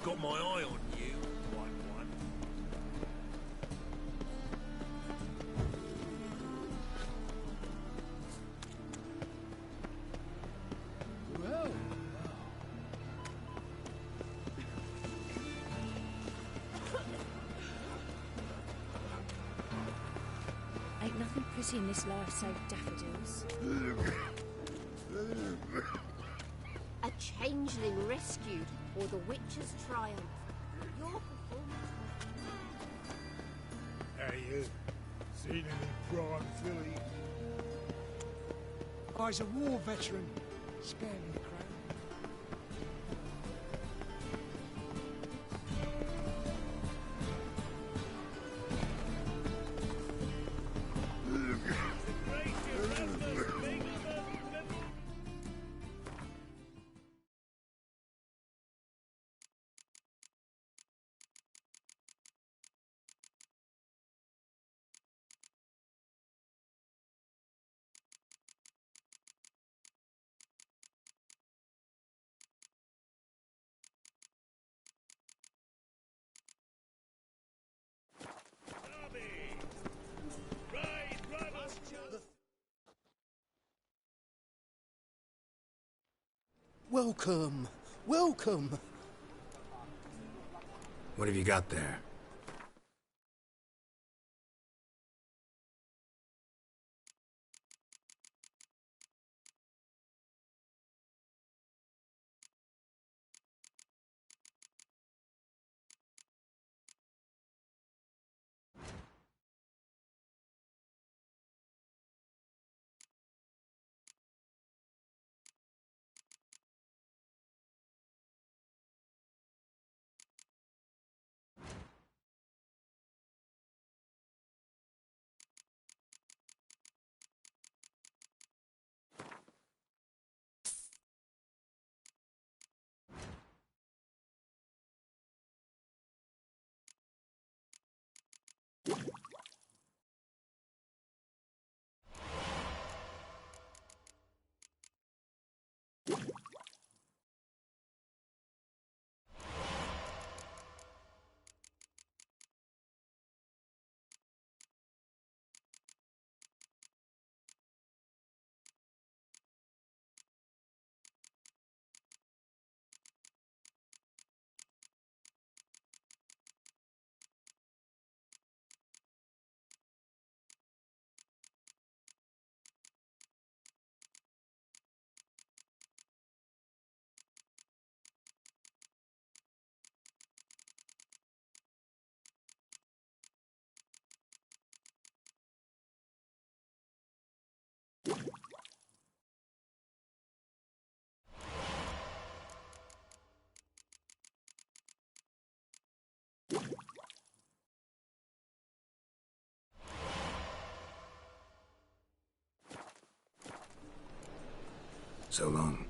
Got my eye on you, white one. Well, Ain't nothing pretty in this life save daffodils. A changeling rescued, or the witch's triumph. Your performance Hey, you. Seen any prime filly? I's a war veteran. Spare me the crown. Welcome, welcome. What have you got there? So long.